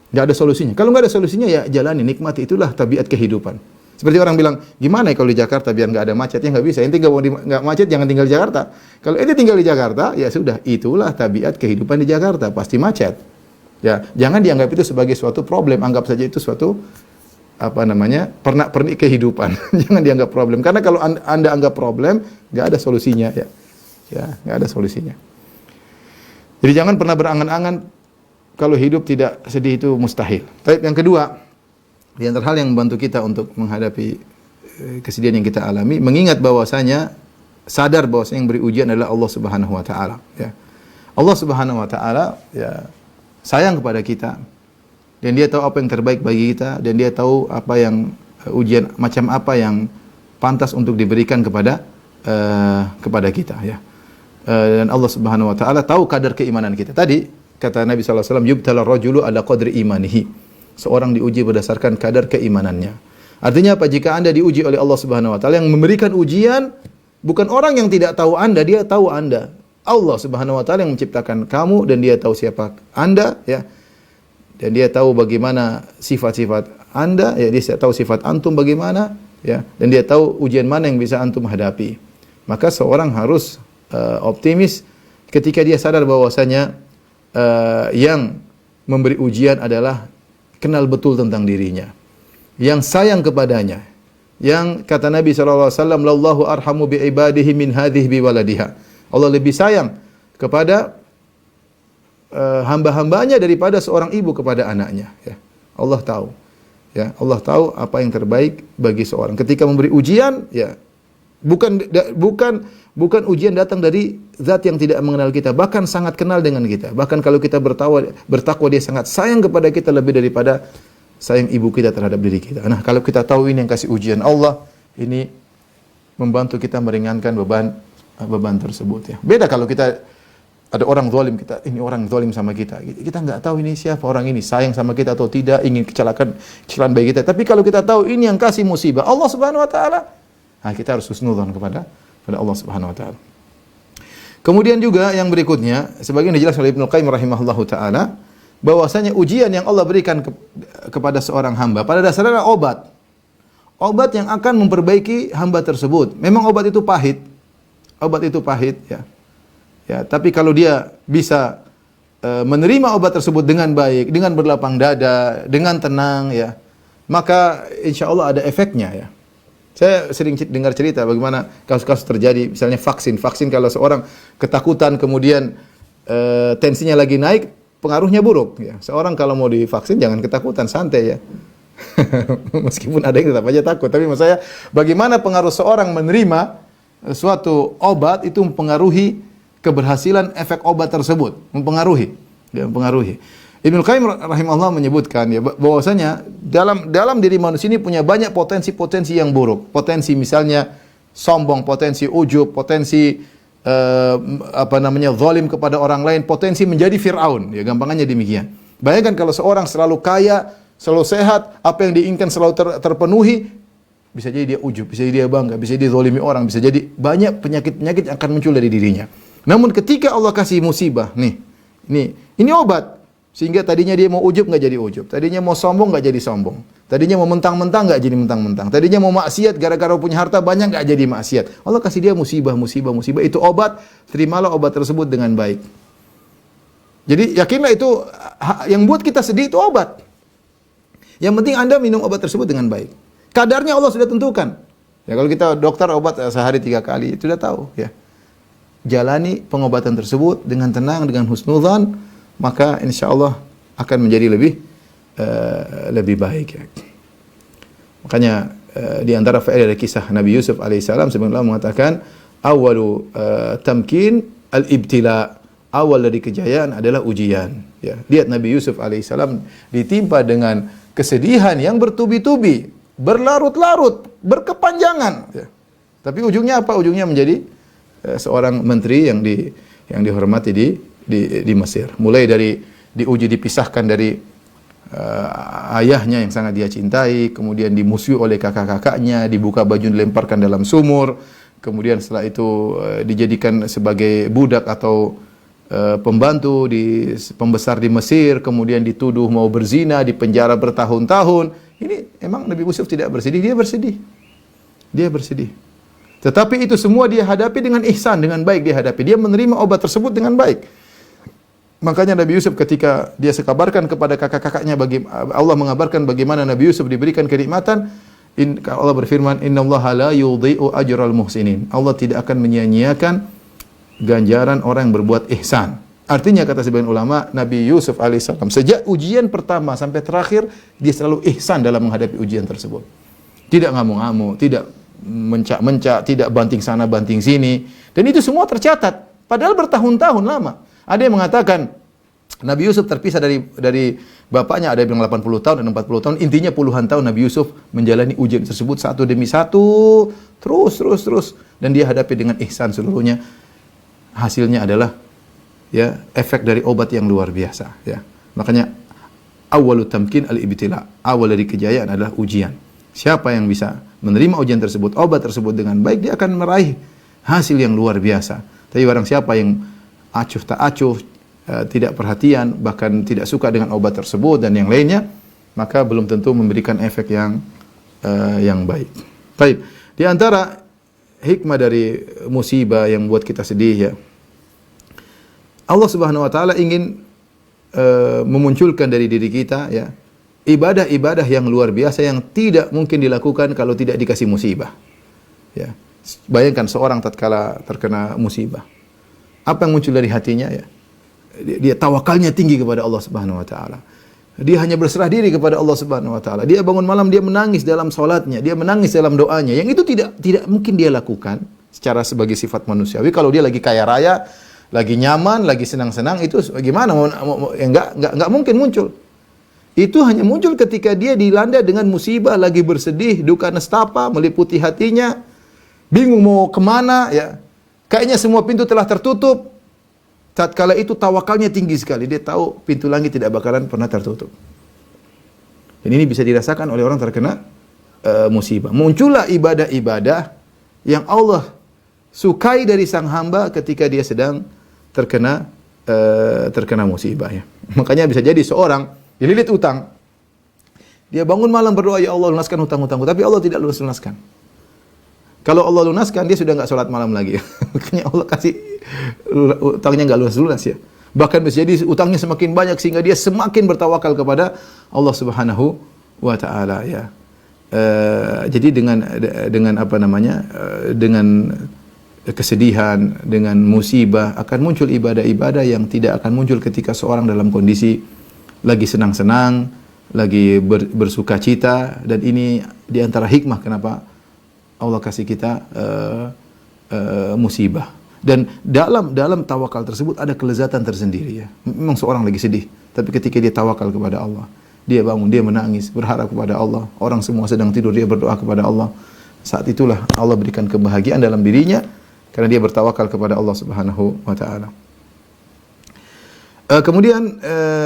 Nggak ada solusinya. Kalau nggak ada solusinya ya jalani, nikmati, itulah tabiat kehidupan. Seperti orang bilang, gimana ya kalau di Jakarta biar nggak ada macet? Ya nggak bisa. Ente nggak macet jangan tinggal di Jakarta. Kalau ente tinggal di Jakarta, ya sudah, itulah tabiat kehidupan di Jakarta, pasti macet. Ya, jangan dianggap itu sebagai suatu problem, anggap saja itu suatu pernak-pernik kehidupan. Jangan dianggap problem. Karena kalau Anda anggap problem, nggak ada solusinya ya. Ya, nggak ada solusinya. Jadi jangan pernah berangan-angan kalau hidup tidak sedih itu mustahil. Tapi yang kedua, di antara hal yang membantu kita untuk menghadapi kesedihan yang kita alami, mengingat bahwasanya, sadar bahwasanya yang beri ujian adalah Allah Subhanahu wa taala, ya. Allah Subhanahu wa taala ya sayang kepada kita, dan dia tahu apa yang terbaik bagi kita, dan dia tahu apa yang ujian macam apa yang pantas untuk diberikan kepada kita ya. Dan Allah Subhanahu wa taala tahu kadar keimanan kita. Tadi kata Nabi SAW, yubtala rajulu ala qadri imanihi. Seorang diuji berdasarkan kadar keimanannya. Artinya apa? Jika Anda diuji oleh Allah Subhanahu wa taala, yang memberikan ujian bukan orang yang tidak tahu Anda, dia tahu Anda. Allah Subhanahu wa taala yang menciptakan kamu, dan dia tahu siapa Anda ya. Dan dia tahu bagaimana sifat-sifat Anda, ya, dia tahu sifat antum bagaimana ya, dan dia tahu ujian mana yang bisa antum hadapi. Maka seorang harus optimis ketika dia sadar bahwasanya yang memberi ujian adalah kenal betul tentang dirinya, yang sayang kepadanya, yang kata Nabi SAW, lallahu arhamu bi ibadihi min hadhihi bi waladiha. Allah lebih sayang kepada hamba-hambanya daripada seorang ibu kepada anaknya ya. Allah tahu ya, Allah tahu apa yang terbaik bagi seorang. Ketika memberi ujian ya, bukan ujian datang dari zat yang tidak mengenal kita, bahkan sangat kenal dengan kita. Bahkan kalau kita bertakwa, dia sangat sayang kepada kita lebih daripada sayang ibu kita terhadap diri kita. Nah, kalau kita tahu ini yang kasih ujian Allah, ini membantu kita meringankan beban tersebut ya. Beda kalau kita ada orang zalim, ini orang zalim sama kita. Kita nggak tahu ini siapa orang ini, sayang sama kita atau tidak, ingin kecelakaan bagi kita. Tapi kalau kita tahu ini yang kasih musibah, Allah Subhanahu wa taala, nah, kita harus husnudzon kepada Allah Subhanahu wa taala. Kemudian juga yang berikutnya, sebagian dijelaskan oleh Ibnu Qayyim rahimahullahu taala, bahwasanya ujian yang Allah berikan kepada seorang hamba pada dasarnya obat. Obat yang akan memperbaiki hamba tersebut. Memang obat itu pahit. Obat itu pahit ya. Ya, tapi kalau dia bisa menerima obat tersebut dengan baik, dengan berlapang dada, dengan tenang ya, maka insya Allah ada efeknya ya. Saya sering dengar cerita bagaimana kasus-kasus terjadi, misalnya vaksin kalau seorang ketakutan kemudian tensinya lagi naik, pengaruhnya buruk ya. Seorang kalau mau divaksin jangan ketakutan, santai ya. Meskipun ada yang tetap aja takut, tapi maksud saya bagaimana pengaruh seorang menerima suatu obat itu mempengaruhi keberhasilan efek obat tersebut, mempengaruhi. Ibnu Qayyim rahimahullah menyebutkan ya bahwasanya dalam diri manusia ini punya banyak potensi-potensi yang buruk. Potensi misalnya sombong, potensi ujub, potensi zalim kepada orang lain, potensi menjadi Firaun, ya gampangannya demikian. Bayangkan kalau seorang selalu kaya, selalu sehat, apa yang diinginkan selalu terpenuhi, bisa jadi dia ujub, bisa jadi dia bangga, bisa jadi dia zalimi orang, bisa jadi banyak penyakit-penyakit yang akan muncul dari dirinya. Namun ketika Allah kasih musibah, ini obat. Sehingga tadinya dia mau ujub nggak jadi ujub, tadinya mau sombong nggak jadi sombong, tadinya mau mentang-mentang nggak jadi mentang-mentang, tadinya mau maksiat gara-gara punya harta banyak nggak jadi maksiat. Allah kasih dia musibah, itu obat, terimalah obat tersebut dengan baik. Jadi yakinlah itu yang buat kita sedih itu obat. Yang penting Anda minum obat tersebut dengan baik. Kadarnya Allah sudah tentukan. Ya kalau kita dokter obat sehari 3 kali itu sudah tahu ya. Jalani pengobatan tersebut dengan tenang, dengan husnudzan, maka insya Allah akan menjadi lebih baik ya. Makanya di antara faedah dari kisah Nabi Yusuf alaihissalam sebenarnya mengatakan awalu tamkin al-ibtila, awal dari kejayaan adalah ujian ya. Lihat Nabi Yusuf alaihissalam ditimpa dengan kesedihan yang bertubi-tubi, berlarut-larut, berkepanjangan ya. Tapi ujungnya apa? Ujungnya menjadi seorang menteri yang dihormati di Mesir. Mulai dari diuji dipisahkan dari ayahnya yang sangat dia cintai, kemudian dimusuhi oleh kakak-kakaknya, dibuka baju dilemparkan dalam sumur, kemudian setelah itu dijadikan sebagai budak atau pembantu pembesar di Mesir, kemudian dituduh mau berzina, dipenjara bertahun-tahun. Ini emang Nabi Yusuf tidak bersedih? Dia bersedih. Tetapi itu semua dia hadapi dengan ihsan, dengan baik dia hadapi. Dia menerima obat tersebut dengan baik. Makanya Nabi Yusuf ketika dia sekabarkan kepada kakak-kakaknya, Allah mengabarkan bagaimana Nabi Yusuf diberikan kenikmatan, Allah berfirman, innallaha la yudhi'u ajral muhsinin. Allah tidak akan menyia-nyiakan ganjaran orang yang berbuat ihsan. Artinya kata sebagian ulama, Nabi Yusuf alaihissalam sejak ujian pertama sampai terakhir dia selalu ihsan dalam menghadapi ujian tersebut. Tidak ngamuk-ngamuk, tidak mencak-mencak, tidak banting sana banting sini, dan itu semua tercatat padahal bertahun-tahun lama. Ada yang mengatakan Nabi Yusuf terpisah dari bapaknya, ada yang bilang 80 tahun dan 40 tahun, intinya puluhan tahun Nabi Yusuf menjalani ujian tersebut satu demi satu, terus dan dia hadapi dengan ihsan seluruhnya. Hasilnya adalah ya efek dari obat yang luar biasa ya. Makanya awwalut tamkin al-ibtila, awal dari kejayaan adalah ujian. Siapa yang bisa menerima ujian tersebut, obat tersebut dengan baik, dia akan meraih hasil yang luar biasa. Tapi barang siapa yang acuh tak acuh, tidak perhatian, bahkan tidak suka dengan obat tersebut dan yang lainnya, maka belum tentu memberikan efek yang baik. Baik, di antara hikmah dari musibah yang buat kita sedih ya, Allah Subhanahu wa taala ingin memunculkan dari diri kita ya ibadah-ibadah yang luar biasa yang tidak mungkin dilakukan kalau tidak dikasih musibah. Ya. Bayangkan seorang tatkala terkena musibah, apa yang muncul dari hatinya ya? Dia tawakalnya tinggi kepada Allah Subhanahu wa taala. Dia hanya berserah diri kepada Allah Subhanahu wa taala. Dia bangun malam dia menangis dalam salatnya, dia menangis dalam doanya. Yang itu tidak mungkin dia lakukan secara sebagai sifat manusiawi. Kalau dia lagi kaya raya, lagi nyaman, lagi senang-senang, itu gimana? Enggak mungkin muncul. Itu hanya muncul ketika dia dilanda dengan musibah, lagi bersedih, duka nestapa meliputi hatinya, bingung mau kemana ya. Kayaknya semua pintu telah tertutup. Tatkala itu tawakalnya tinggi sekali. Dia tahu pintu langit tidak bakalan pernah tertutup. Dan ini bisa dirasakan oleh orang terkena musibah. Muncullah ibadah-ibadah yang Allah sukai dari sang hamba ketika dia sedang terkena musibah ya. Makanya bisa jadi seorang dililit utang. Dia bangun malam berdoa, ya Allah lunaskan hutang-hutangku, tapi Allah tidak lunaskan. Kalau Allah lunaskan, dia sudah enggak sholat malam lagi. Makanya Allah kasih utangnya enggak lunas ya. Bahkan bisa jadi utangnya semakin banyak sehingga dia semakin bertawakal kepada Allah Subhanahu wa taala ya. Jadi dengan apa namanya? Dengan kesedihan, dengan musibah akan muncul ibadah-ibadah yang tidak akan muncul ketika seorang dalam kondisi lagi senang-senang, lagi bersukacita, dan ini di antara hikmah kenapa Allah kasih kita musibah. Dan dalam tawakal tersebut ada kelezatan tersendiri ya. Memang seorang lagi sedih, tapi ketika dia tawakal kepada Allah, dia bangun, dia menangis, berharap kepada Allah. Orang semua sedang tidur, dia berdoa kepada Allah. Saat itulah Allah berikan kebahagiaan dalam dirinya karena dia bertawakal kepada Allah Subhanahu wa taala. Kemudian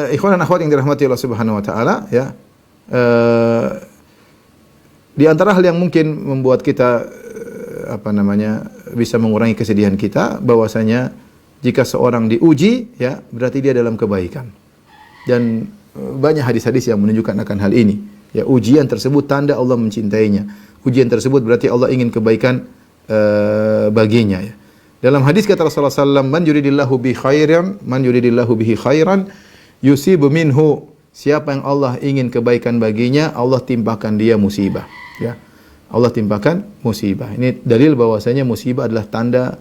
ikhwan dan akhwat yang dirahmati Allah Subhanahu wa taala ya. Di antara hal yang mungkin membuat kita bisa mengurangi kesedihan kita, bahwasanya jika seorang diuji ya, berarti dia dalam kebaikan. Dan banyak hadis-hadis yang menunjukkan akan hal ini. Ya, ujian tersebut tanda Allah mencintainya. Ujian tersebut berarti Allah ingin kebaikan baginya ya. Dalam hadis kata Rasulullah SAW, man yuridillahu bihi khairan yusibu minhu. Siapa yang Allah ingin kebaikan baginya, Allah timpakan dia musibah. Ya, Allah timpakan musibah. Ini dalil bahwasanya musibah adalah tanda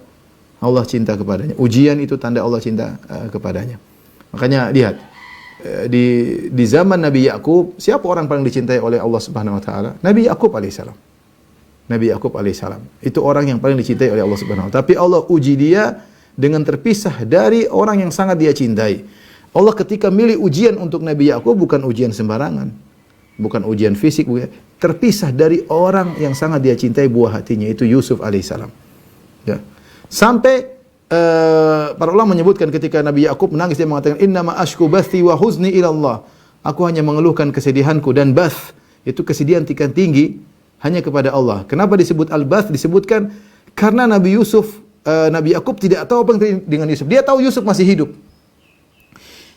Allah cinta kepadanya. Ujian itu tanda Allah cinta kepadanya. Makanya lihat di zaman Nabi Yakub, siapa orang paling dicintai oleh Allah Subhanahu wa taala? Nabi Yakub alaihissalam. Nabi Yakub alaihissalam. Itu orang yang paling dicintai oleh Allah Subhanahu wa taala. Tapi Allah uji dia dengan terpisah dari orang yang sangat dia cintai. Allah ketika milih ujian untuk Nabi Yakub bukan ujian sembarangan. Bukan ujian fisik, terpisah dari orang yang sangat dia cintai, buah hatinya, itu Yusuf alaihissalam. Ya. Sampai para ulama menyebutkan ketika Nabi Yakub menangis, dia mengatakan innama ashku bathi wa huzni ila Allah. Aku hanya mengeluhkan kesedihanku, dan bath itu kesedihan tingkat tinggi hanya kepada Allah. Kenapa disebut al-bath? Disebutkan karena Nabi Yakub tidak tahu apa yang terjadi dengan Yusuf. Dia tahu Yusuf masih hidup.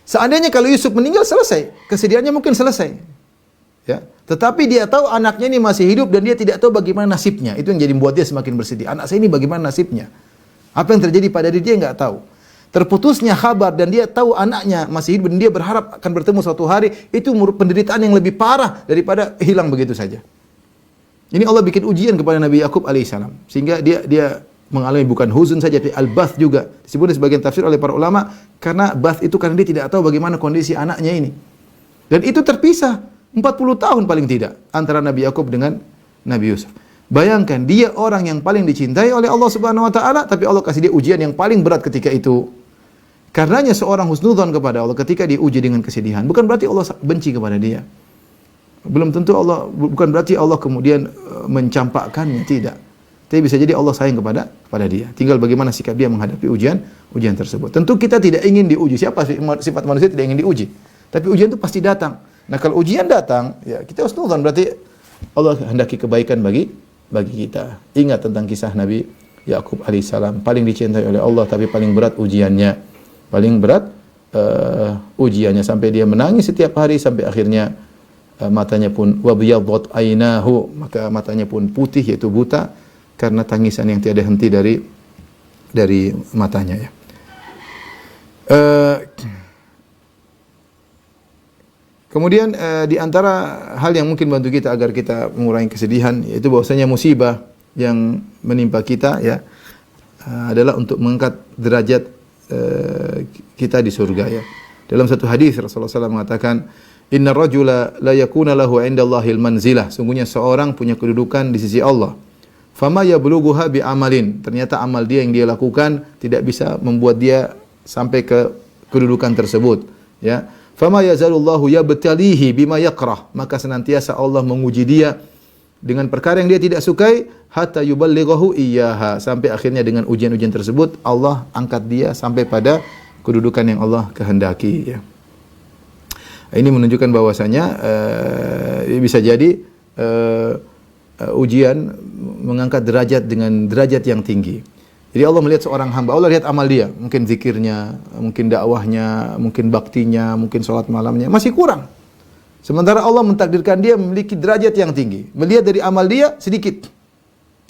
Seandainya kalau Yusuf meninggal, selesai, kesedihannya mungkin selesai. Ya, tetapi dia tahu anaknya ini masih hidup dan dia tidak tahu bagaimana nasibnya. Itu yang jadi membuat dia semakin bersedih. Anak saya ini bagaimana nasibnya? Apa yang terjadi pada diri dia enggak tahu. Terputusnya kabar dan dia tahu anaknya masih hidup dan dia berharap akan bertemu suatu hari, itu penderitaan yang lebih parah daripada hilang begitu saja. Ini Allah bikin ujian kepada Nabi Yakub alaihissalam sehingga dia mengalami bukan huzun saja, tapi al-bath juga. Disebut di sebagian tafsir oleh para ulama karena bath itu karena dia tidak tahu bagaimana kondisi anaknya ini. Dan itu terpisah 40 tahun paling tidak antara Nabi Yakub dengan Nabi Yusuf. Bayangkan, dia orang yang paling dicintai oleh Allah Subhanahu wa taala, tapi Allah kasih dia ujian yang paling berat ketika itu. Karenanya seorang husnudzon kepada Allah ketika diuji dengan kesedihan, bukan berarti Allah benci kepada dia. Belum tentu bukan berarti Allah kemudian mencampakkannya, tidak. Tapi bisa jadi Allah sayang kepada dia. Tinggal bagaimana sikap dia menghadapi ujian tersebut. Tentu kita tidak ingin diuji. Siapa sifat manusia tidak ingin diuji? Tapi ujian itu pasti datang. Nah, kalau ujian datang, ya kita husnudzon, berarti Allah hendaki kebaikan bagi kita. Ingat tentang kisah Nabi Yakub alaihissalam, paling dicintai oleh Allah tapi paling berat ujiannya. Paling berat ujiannya sampai dia menangis setiap hari sampai akhirnya matanya pun wabiyadhat ainahu, maka matanya pun putih yaitu buta karena tangisan yang tiada henti dari matanya ya. Kemudian di antara hal yang mungkin bantu kita agar kita mengurangi kesedihan, yaitu bahwasanya musibah yang menimpa kita ya adalah untuk mengangkat derajat kita di surga ya. Dalam satu hadis Rasulullah SAW mengatakan, "Inna rajula la yakuna lahu 'indallahil manzilah." Sungguhnya seorang punya kedudukan di sisi Allah. Fama yablughuha bi amalin. Ternyata amal dia yang dia lakukan tidak bisa membuat dia sampai ke kedudukan tersebut ya. Fama yazalullahu yabtalihi bima yakrah, maka senantiasa Allah menguji dia dengan perkara yang dia tidak sukai hatta yuballighahu iyyaha, sampai akhirnya dengan ujian-ujian tersebut Allah angkat dia sampai pada kedudukan yang Allah kehendaki ya. Ini menunjukkan bahwasanya bisa jadi ujian mengangkat derajat dengan derajat yang tinggi. Jadi Allah melihat seorang hamba, Allah lihat amal dia, mungkin zikirnya, mungkin dakwahnya, mungkin baktinya, mungkin sholat malamnya, masih kurang. Sementara Allah mentakdirkan dia memiliki derajat yang tinggi. Melihat dari amal dia sedikit,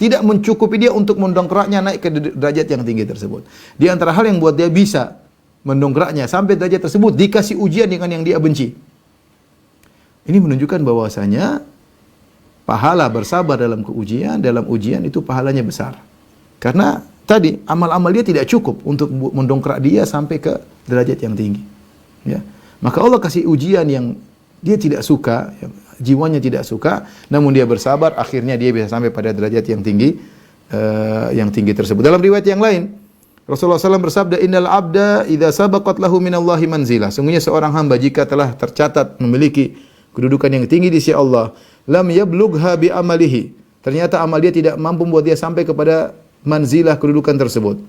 tidak mencukupi dia untuk mendongkraknya naik ke derajat yang tinggi tersebut. Di antara hal yang buat dia bisa mendongkraknya sampai derajat tersebut dikasih ujian dengan yang dia benci. Ini menunjukkan bahwasanya pahala bersabar dalam ujian itu pahalanya besar. Karena tadi amal-amal dia tidak cukup untuk mendongkrak dia sampai ke derajat yang tinggi. Ya. Maka Allah kasih ujian yang dia tidak suka, jiwanya tidak suka, namun dia bersabar, akhirnya dia bisa sampai pada derajat yang tinggi tersebut. Dalam riwayat yang lain, Rasulullah SAW bersabda, Innal abda idza sabaqat lahu minallahi manzilah. Sungguhnya seorang hamba jika telah tercatat memiliki kedudukan yang tinggi di sisi Allah, lam yablugha bi amalihi. Ternyata amal dia tidak mampu membuat dia sampai kepada manzilah kedudukan tersebut.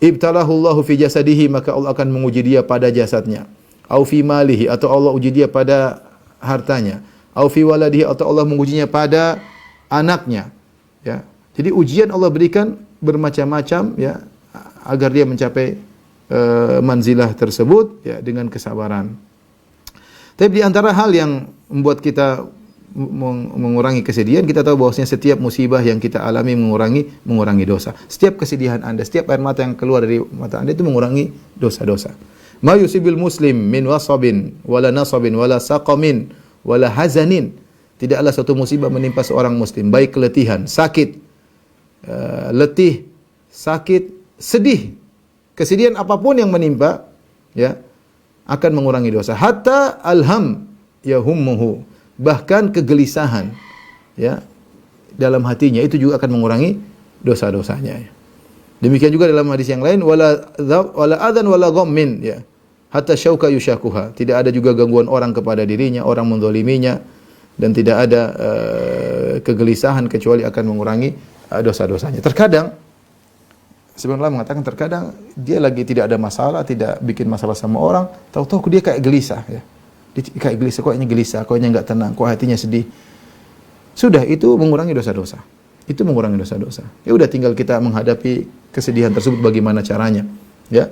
Ibtalahu Allahu fi jasadihi, maka Allah akan menguji dia pada jasadnya. Au fi malihi, atau Allah uji dia pada hartanya. Au fi waladihi, atau Allah mengujinya pada anaknya. Ya. Jadi ujian Allah berikan bermacam-macam ya agar dia mencapai manzilah tersebut ya dengan kesabaran. Tapi di antara hal yang membuat kita mengurangi kesedihan, kita tahu bahwasanya setiap musibah yang kita alami mengurangi dosa. Setiap kesedihan Anda, setiap air mata yang keluar dari mata Anda itu mengurangi dosa-dosa. Ma yusibil muslim min wasabin wala nasabin wala saqamin wala hazanin. Tidaklah suatu musibah menimpa seorang muslim, baik keletihan, sakit, letih, sakit, sedih. Kesedihan apapun yang menimpa ya akan mengurangi dosa. Hatta alham yahummuhu, bahkan kegelisahan ya dalam hatinya itu juga akan mengurangi dosa-dosanya ya. Demikian juga dalam hadis yang lain, wala adzan wala ghammin ya. Hatta syauka yushakuha, tidak ada juga gangguan orang kepada dirinya, orang menzaliminya, dan tidak ada kegelisahan kecuali akan mengurangi dosa-dosanya. Terkadang sebenarnya mengatakan terkadang dia lagi tidak ada masalah, tidak bikin masalah sama orang, tahu-tahu dia kayak gelisah ya. Dia kayak gelisah, koknya gelisah, koknya enggak tenang, kok hatinya sedih. Sudah, itu mengurangi dosa-dosa. Itu mengurangi dosa-dosa. Ya udah tinggal kita menghadapi kesedihan tersebut bagaimana caranya, ya.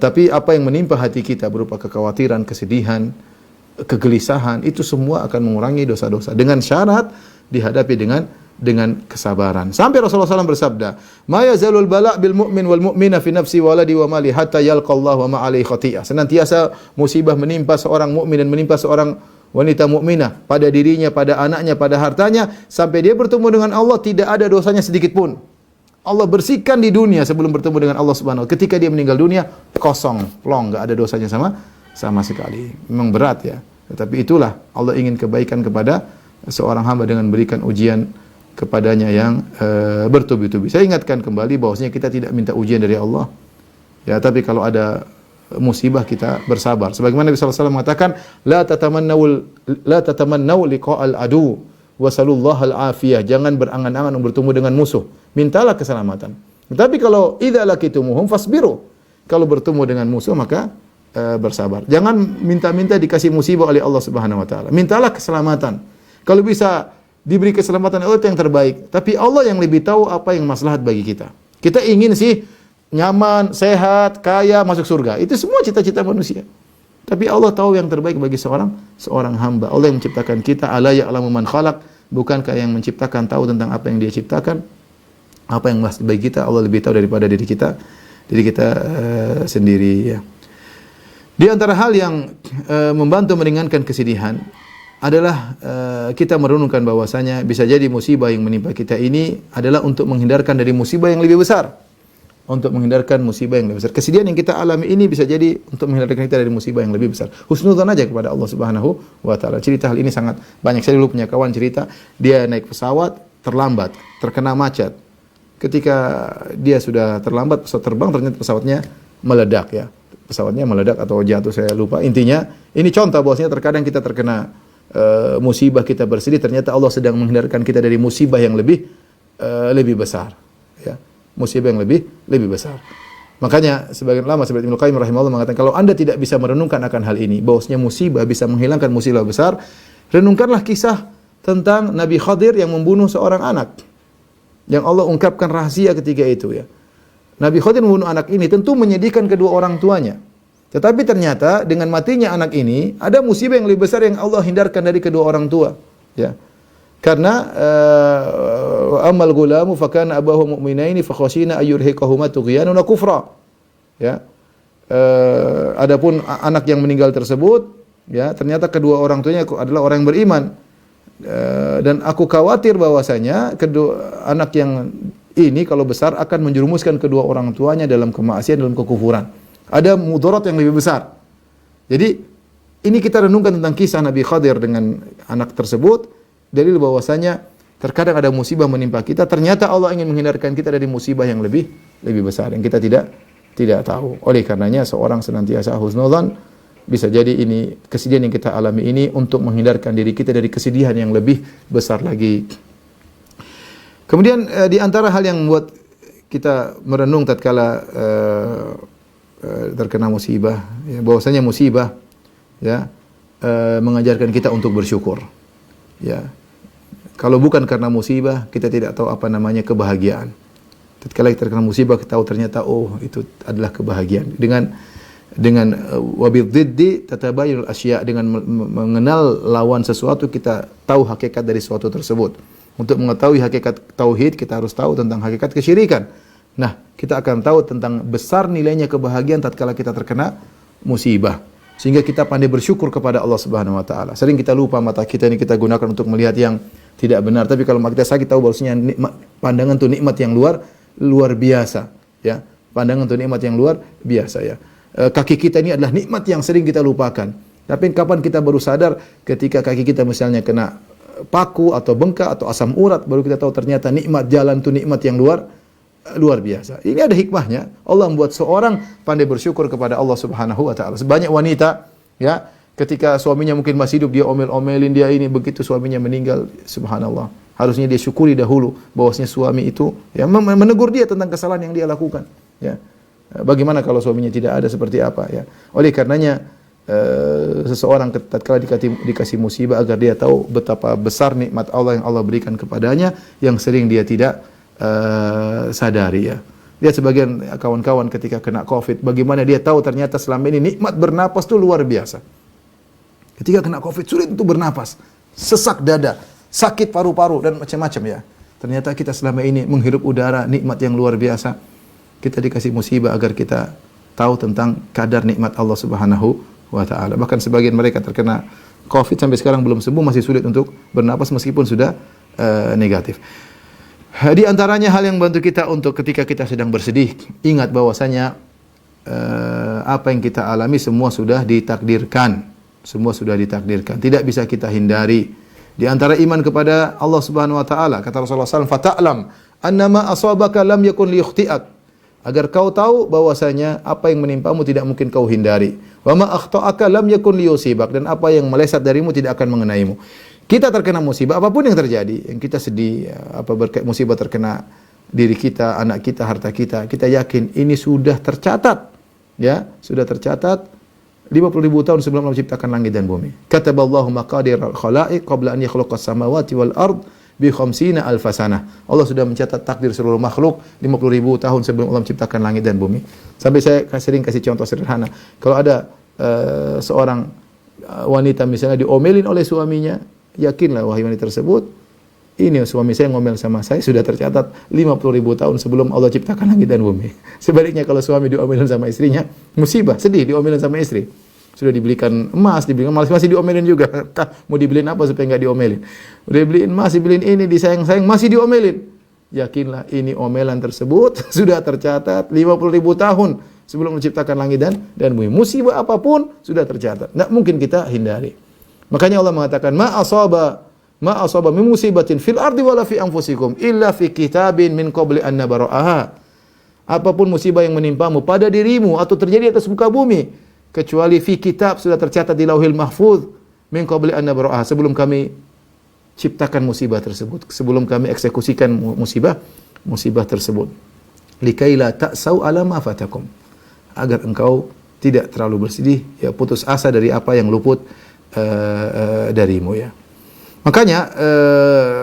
Tapi apa yang menimpa hati kita berupa kekhawatiran, kesedihan, kegelisahan, itu semua akan mengurangi dosa-dosa dengan syarat dihadapi dengan kesabaran. Sampai Rasulullah SAW bersabda, "Ma yazalul bala' bil mu'min wal mu'mina fi nafsi waladi wa mali hatta yalqallahu wa ma alaihi khati'ah." Senantiasa musibah menimpa seorang mukmin dan menimpa seorang wanita mukminah pada dirinya, pada anaknya, pada hartanya sampai dia bertemu dengan Allah tidak ada dosanya sedikit pun. Allah bersihkan di dunia sebelum bertemu dengan Allah Subhanahu wa taala. Ketika dia meninggal dunia kosong, plong, enggak ada dosanya sama sekali. Memang berat ya. Tetapi itulah Allah ingin kebaikan kepada seorang hamba dengan berikan ujian kepadanya yang bertubi-tubi. Saya ingatkan kembali bahwasanya kita tidak minta ujian dari Allah. Ya, tapi kalau ada musibah kita bersabar. Sebagaimana Nabi sallallahu alaihi wasallam mengatakan, la tatamannau liqa'al adu wa sallallahu al-afiyah. Jangan berangan-angan untuk bertemu dengan musuh. Mintalah keselamatan. Tapi kalau idza laqitumuhum fasbiru. Kalau bertemu dengan musuh maka bersabar. Jangan minta-minta dikasih musibah oleh Allah Subhanahu wa taala. Mintalah keselamatan. Kalau bisa diberi keselamatan oleh Allah itu yang terbaik. Tapi Allah yang lebih tahu apa yang maslahat bagi kita. Kita ingin sih nyaman, sehat, kaya, masuk surga. Itu semua cita-cita manusia. Tapi Allah tahu yang terbaik bagi seorang hamba. Allah yang menciptakan kita, ala ya'lamu man khalaq. Bukankah yang menciptakan tahu tentang apa yang dia ciptakan? Apa yang maslahat bagi kita, Allah lebih tahu daripada diri kita sendiri ya. Di antara hal yang membantu meringankan kesedihan adalah kita merenungkan bahwasanya bisa jadi musibah yang menimpa kita ini adalah untuk menghindarkan dari musibah yang lebih besar. Untuk menghindarkan musibah yang lebih besar. Kesedihan yang kita alami ini bisa jadi untuk menghindarkan kita dari musibah yang lebih besar. Husnudzon aja kepada Allah Subhanahu wa taala. Cerita hal ini sangat banyak. Saya dulu punya kawan cerita, dia naik pesawat terlambat, terkena macet. Ketika dia sudah terlambat pesawat terbang, ternyata pesawatnya meledak ya. Pesawatnya meledak atau jatuh, saya lupa. Intinya ini contoh bahwasanya terkadang kita terkena musibah, kita bersedih, ternyata Allah sedang menghindarkan kita dari musibah yang lebih besar ya. Musibah yang lebih besar. Makanya sebagian ulama seperti Ibnu Qayyim rahimahullah mengatakan kalau Anda tidak bisa merenungkan akan hal ini, bahwasanya musibah bisa menghilangkan musibah besar, renungkanlah kisah tentang Nabi Khadir yang membunuh seorang anak. Yang Allah ungkapkan rahasia ketika itu ya. Nabi Khadir membunuh anak ini tentu menyedihkan kedua orang tuanya. Tetapi ternyata dengan matinya anak ini ada musibah yang lebih besar yang Allah hindarkan dari kedua orang tua ya. Karena amal gulamu fakana abahu mu'minaini fakhashina ayyurhiqahuma tughyanan wa kufra. Ya. adapun anak yang meninggal tersebut, ya ternyata kedua orang tuanya adalah orang yang beriman. Dan aku khawatir bahwasanya kedua anak yang ini kalau besar akan menjerumuskan kedua orang tuanya dalam kemaksiatan, dalam kekufuran. Ada mudarat yang lebih besar. Jadi ini kita renungkan tentang kisah Nabi Khadir dengan anak tersebut, dalil bahwasanya terkadang ada musibah menimpa kita, ternyata Allah ingin menghindarkan kita dari musibah yang lebih besar yang kita tidak tahu. Oleh karenanya seorang senantiasa husnudzan, bisa jadi ini kesedihan yang kita alami ini untuk menghindarkan diri kita dari kesedihan yang lebih besar lagi. Kemudian di antara hal yang membuat kita merenung tatkala terkena musibah, ya, bahwasanya musibah ya mengajarkan kita untuk bersyukur. Ya. Kalau bukan karena musibah, kita tidak tahu apa namanya kebahagiaan. Tatkala kita terkena musibah, kita tahu ternyata itu adalah kebahagiaan. Dengan wabidziddi tatabayyunul asya, dengan mengenal lawan sesuatu kita tahu hakikat dari sesuatu tersebut. Untuk mengetahui hakikat tauhid kita harus tahu tentang hakikat kesyirikan. Nah, kita akan tahu tentang besar nilainya kebahagiaan tatkala kita terkena musibah. Sehingga kita pandai bersyukur kepada Allah Subhanahu wa taala. Sering kita lupa mata kita ini kita gunakan untuk melihat yang tidak benar, tapi kalau kita sakit tahu bahwasanya pandangan itu nikmat yang luar biasa, ya. Pandangan itu nikmat yang luar biasa, ya. Kaki kita ini adalah nikmat yang sering kita lupakan. Tapi kapan kita baru sadar? Ketika kaki kita misalnya kena paku atau bengkak atau asam urat, baru kita tahu ternyata nikmat jalan itu nikmat yang luar biasa. Ini ada hikmahnya. Allah membuat seorang pandai bersyukur kepada Allah Subhanahu wa taala. Sebanyak wanita, ya, ketika suaminya mungkin masih hidup dia omel-omelin dia ini, begitu suaminya meninggal, subhanallah. Harusnya dia syukuri dahulu bahwasanya suami itu ya menegur dia tentang kesalahan yang dia lakukan, ya. Bagaimana kalau suaminya tidak ada, seperti apa, ya. Oleh karenanya seseorang tatkala dikasih musibah agar dia tahu betapa besar nikmat Allah yang Allah berikan kepadanya yang sering dia tidak sadari, ya. Lihat sebagian kawan-kawan ketika kena Covid, bagaimana dia tahu ternyata selama ini nikmat bernapas itu luar biasa. Ketika kena Covid sulit untuk bernapas, sesak dada, sakit paru-paru dan macam-macam, ya. Ternyata kita selama ini menghirup udara nikmat yang luar biasa. Kita dikasih musibah agar kita tahu tentang kadar nikmat Allah Subhanahu wa taala. Bahkan sebagian mereka terkena Covid sampai sekarang belum sembuh, masih sulit untuk bernapas meskipun sudah negatif. Di antaranya hal yang bantu kita untuk ketika kita sedang bersedih, ingat bahwasanya apa yang kita alami semua sudah ditakdirkan. Semua sudah ditakdirkan. Tidak bisa kita hindari. Di antara iman kepada Allah Subhanahu wa taala, kata Rasulullah SAW, "Fata'lam annama asabaka lam yakun liyukhti'ak." Agar kau tahu bahwasanya apa yang menimpamu tidak mungkin kau hindari. Wa ma akhta'aka lam yakun liyusibak, dan apa yang meleset darimu tidak akan mengenaimu. Kita terkena musibah apapun yang terjadi, yang kita sedih, musibah terkena diri kita, anak kita, harta kita, kita yakin ini sudah tercatat, ya, sudah tercatat 50.000 tahun sebelum Allah menciptakan langit dan bumi. Kataballahu maqadir al-khalaiq qabla an yakhluqas samawati wal ard bi 50 alf sanah. Allah sudah mencatat takdir seluruh makhluk 50.000 tahun sebelum Allah menciptakan langit dan bumi. Sampai saya sering kasih contoh sederhana. Kalau ada seorang wanita misalnya diomelin oleh suaminya, yakinlah wahai wanita tersebut, ini suami saya ngomel sama saya sudah tercatat 50.000 tahun sebelum Allah ciptakan langit dan bumi. Sebaliknya kalau suami diomelin sama istrinya, musibah, sedih diomelin sama istri. Sudah dibelikan emas, masih diomelin juga. Mau dibeliin apa supaya enggak diomelin? Udah dibeliin emas, dibeliin ini, disayang-sayang, masih diomelin. Yakinlah ini omelan tersebut sudah tercatat 50.000 tahun sebelum menciptakan langit dan bumi. Musibah apapun sudah tercatat. Enggak mungkin kita hindari. Makanya Allah mengatakan, ma asaba min musibatin fil ardi wala fi anfusikum illa fi kitabin min qabli an nabra'aha. Apapun musibah yang menimpamu pada dirimu atau terjadi atas muka bumi, kecuali fi kitab, sudah tercatat di Lauhil Mahfuz, min qabli an nabra'aha, sebelum kami ciptakan musibah tersebut, sebelum kami eksekusikan musibah tersebut. Likaila ta'sau ala ma fatakum, agar engkau tidak terlalu bersedih, ya, putus asa dari apa yang luput darimu, ya. Makanya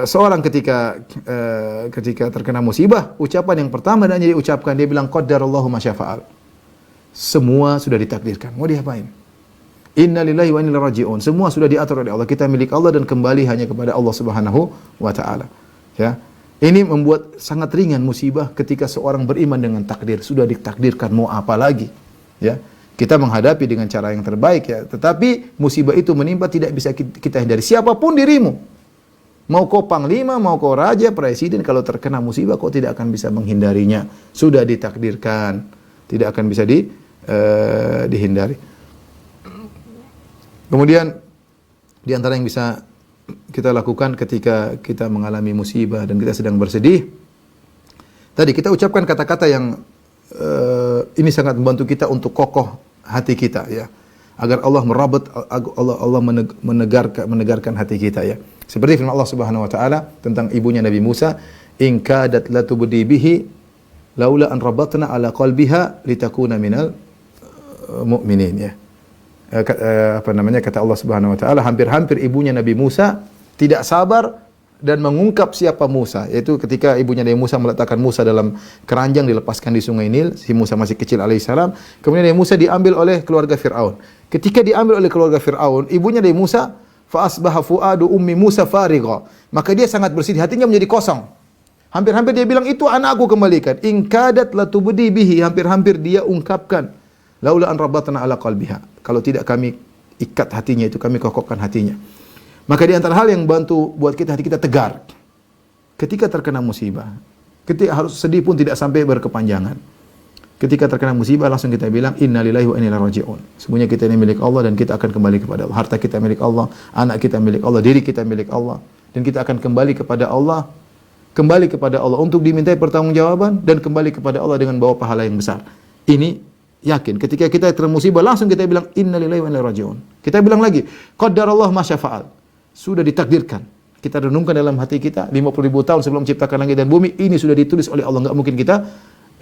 seorang ketika terkena musibah, ucapan yang pertama dan dia ucapkan, dia bilang qaddarallahu ma syafa'al. Semua sudah ditakdirkan. Mau diapain? Inna lillahi wa inna ilaihi raji'un. Semua sudah diatur oleh Allah. Kita milik Allah dan kembali hanya kepada Allah Subhanahu wa taala. Ya. Ini membuat sangat ringan musibah ketika seorang beriman dengan takdir. Sudah ditakdirkan, mau apa lagi? Ya. Kita menghadapi dengan cara yang terbaik ya. Tetapi musibah itu menimpa tidak bisa kita hindari. Siapapun dirimu. Mau kau panglima, mau kau raja, presiden, kalau terkena musibah kau tidak akan bisa menghindarinya. Sudah ditakdirkan. Tidak akan bisa dihindari. Kemudian di antara yang bisa kita lakukan ketika kita mengalami musibah dan kita sedang bersedih, tadi kita ucapkan kata-kata yang ini sangat membantu kita untuk kokoh hati kita ya, agar Allah merabat, Allah menegarkan hati kita ya. Seperti firman Allah Subhanahu wa taala tentang ibunya Nabi Musa, in kadat la tubdi bihi laula an rabatna ala qalbiha litakuna minal mu'minin ya. Kata Allah Subhanahu wa taala, hampir-hampir ibunya Nabi Musa tidak sabar dan mengungkap siapa Musa, yaitu ketika ibunya Nabi Musa meletakkan Musa dalam keranjang dilepaskan di sungai Nil, si Musa masih kecil alaihissalam, kemudian Nabi Musa diambil oleh keluarga Fir'aun. Ketika diambil oleh keluarga Fir'aun, ibunya Nabi Musa, fa asbaha fuadu ummi Musa farigha, maka dia sangat bersedih, hatinya menjadi kosong. Hampir-hampir dia bilang, itu anakku kembalikan. In kadat la tubdi bihi, hampir-hampir dia ungkapkan, laula an rabatna ala qalbiha, kalau tidak kami ikat hatinya, itu kami kokohkan hatinya. Maka di antara hal yang bantu buat kita hati kita tegar ketika terkena musibah. Ketika harus sedih pun tidak sampai berkepanjangan. Ketika terkena musibah langsung kita bilang innalillahi wa inna ilaihi raji'un. Semuanya kita ini milik Allah dan kita akan kembali kepada Allah. Harta kita milik Allah, anak kita milik Allah, diri kita milik Allah, dan kita akan kembali kepada Allah. Kembali kepada Allah untuk dimintai pertanggungjawaban dan kembali kepada Allah dengan bawa pahala yang besar. Ini yakin. Ketika kita terkena musibah langsung kita bilang innalillahi wa inna ilaihi raji'un. Kita bilang lagi qadarallahu ma syafa'al. Sudah ditakdirkan. Kita renungkan dalam hati kita 50.000 tahun sebelum menciptakan langit dan bumi, ini sudah ditulis oleh Allah, enggak mungkin kita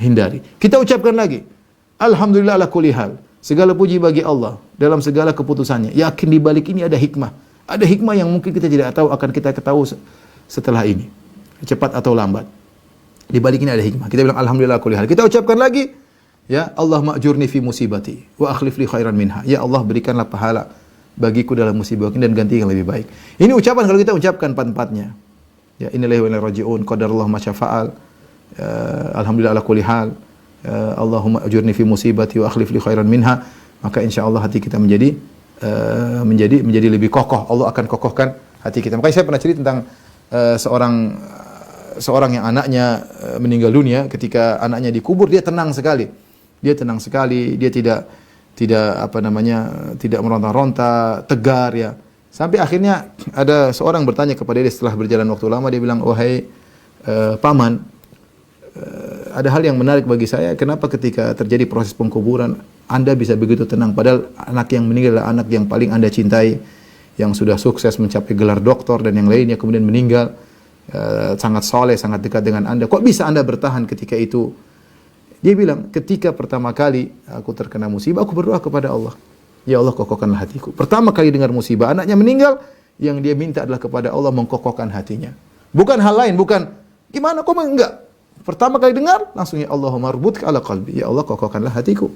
hindari. Kita ucapkan lagi, alhamdulillah ala kulli hal. Segala puji bagi Allah dalam segala keputusannya. Yakin di balik ini ada hikmah. Ada hikmah yang mungkin kita tidak tahu, akan kita ketahui setelah ini. Cepat atau lambat. Di balik ini ada hikmah. Kita bilang alhamdulillah ala kulli hal. Kita ucapkan lagi, ya Allah ma'jurni fi musibati wa akhlif li khairan minha. Ya Allah berikanlah pahala bagiku dalam musibah ini dan ganti yang lebih baik. Ini ucapan kalau kita ucapkan empat-empatnya. Ya innalillahi wa inna ilaihi raji'un, qadarallahu ma syafa'al, alhamdulillah ala kulli hal, Allahumma ajurni fi musibati wa akhlif li khairan minha, maka insyaallah hati kita menjadi lebih kokoh. Allah akan kokohkan hati kita. Makanya saya pernah cerita tentang seorang yang anaknya meninggal dunia. Ketika anaknya dikubur dia tenang sekali. Dia tidak meronta-ronta, tegar ya. Sampai akhirnya ada seorang bertanya kepada dia setelah berjalan waktu lama, dia bilang, "Wahai paman, ada hal yang menarik bagi saya, kenapa ketika terjadi proses pengkuburan Anda bisa begitu tenang padahal anak yang meninggal adalah anak yang paling Anda cintai, yang sudah sukses mencapai gelar doktor dan yang lainnya kemudian meninggal, sangat soleh, sangat dekat dengan Anda. Kok bisa Anda bertahan ketika itu?" Dia bilang, ketika pertama kali aku terkena musibah, aku berdoa kepada Allah. Ya Allah, kokohkanlah hatiku. Pertama kali dengar musibah, anaknya meninggal, yang dia minta adalah kepada Allah mengkokohkan hatinya. Bukan hal lain, bukan, gimana, kok enggak. Pertama kali dengar, langsung ya Allahumma rubutka ala qalbi. Ya Allah, kokohkanlah hatiku.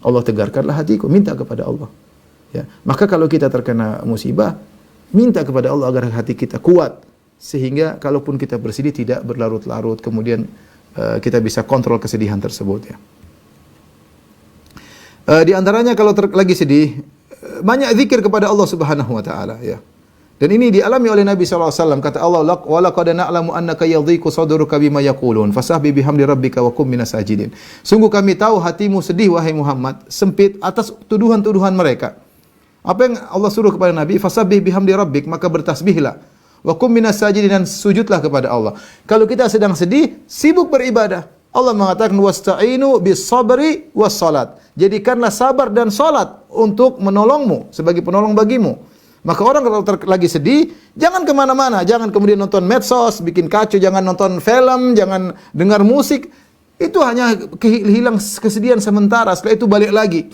Allah tegarkanlah hatiku, minta kepada Allah. Ya. Maka kalau kita terkena musibah, minta kepada Allah agar hati kita kuat. Sehingga kalaupun kita bersedih tidak berlarut-larut, kemudian kita bisa kontrol kesedihan tersebut ya. Di antaranya kalau lagi sedih, banyak zikir kepada Allah Subhanahu wa taala ya. Dan ini dialami oleh Nabi sallallahu alaihi wasallam, kata Allah, "Wa laqad na'lamu annaka yadhiqu sadruka bima yaqulun, fasabbih bihamdi rabbika wa kum minas sajidin." Sungguh kami tahu hatimu sedih wahai Muhammad, sempit atas tuduhan-tuduhan mereka. Apa yang Allah suruh kepada Nabi, "Fasabbih bihamdi rabbik", maka bertasbihlah. Wa kum minas sajidin, dan sujudlah kepada Allah. Kalau kita sedang sedih, sibuk beribadah. Allah mengatakan wasta'inu bis sabri was salat. Jadikanlah sabar dan salat untuk menolongmu, sebagai penolong bagimu. Maka orang kalau lagi sedih, jangan kemana-mana, jangan kemudian nonton medsos, bikin kacau, jangan nonton film, jangan dengar musik. Itu hanya hilang kesedihan sementara, setelah itu balik lagi.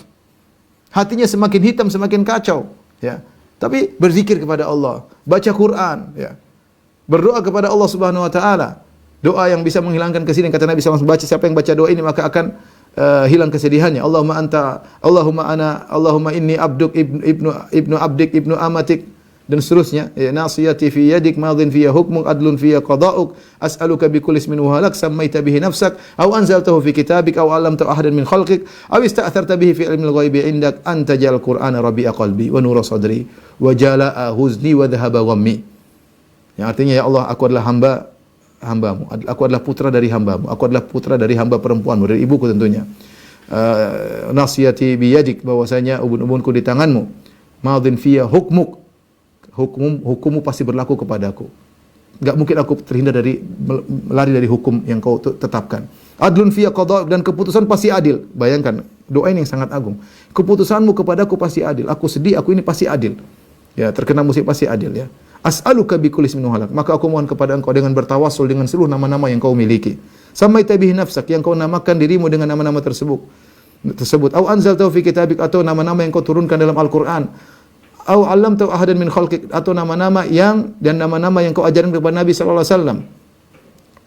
Hatinya semakin hitam, semakin kacau. Ya. Tapi berzikir kepada Allah, baca Quran, ya. Berdoa kepada Allah Subhanahu wa taala. Doa yang bisa menghilangkan kesedihan, kata Nabi SAW, siapa yang baca doa ini maka akan hilang kesedihannya. Allahumma inni abduk ibnu abdik ibnu amatik dan seterusnya. Ya, nasiyati fi yadik madhin fiya hukmuk adlun fiya qada'uk as'aluka bi kulli ismin huwa lak sammaita bihi nafsak aw anzaltahu fi kitabik aw 'allamtahu ahadan min khalqik aw ista'tharta bihi fi ilmil ghaibi 'indak an taj'al qur'ana rabi'a qalbi wa nura sadri wa jala'a huzni wa dhahaba ghammi. Yang artinya, ya Allah, aku adalah hambamu, aku adalah putra dari hambamu, aku adalah putra dari hamba perempuanmu, dari ibuku tentunya. Nasiyati biyadik, bahwasanya ubun-ubunku di tanganmu. Madhin fiya hukmuk, hukummu pasti berlaku kepadaku. Enggak mungkin aku terhindar dari lari dari hukum yang kau tetapkan. Adlun fiya qada, dan keputusan pasti adil. Bayangkan doa ini yang sangat agung. Keputusanmu kepadaku pasti adil. Aku sedih, aku ini pasti adil. Ya, terkena musibah pasti adil, ya. As'aluka bi kulli ismin halak, maka aku mohon kepada Engkau dengan bertawassul dengan seluruh nama-nama yang Kau miliki. Samaita bihi nafsak, yang Kau namakan dirimu dengan nama-nama tersebut. Au anzaltahu fi kitabik, atau nama-nama yang Kau turunkan dalam Al-Qur'an. Au 'allamtahu ahadan min khalqik, atau nama-nama yang Kau ajarkan kepada Nabi sallallahu alaihi wasallam.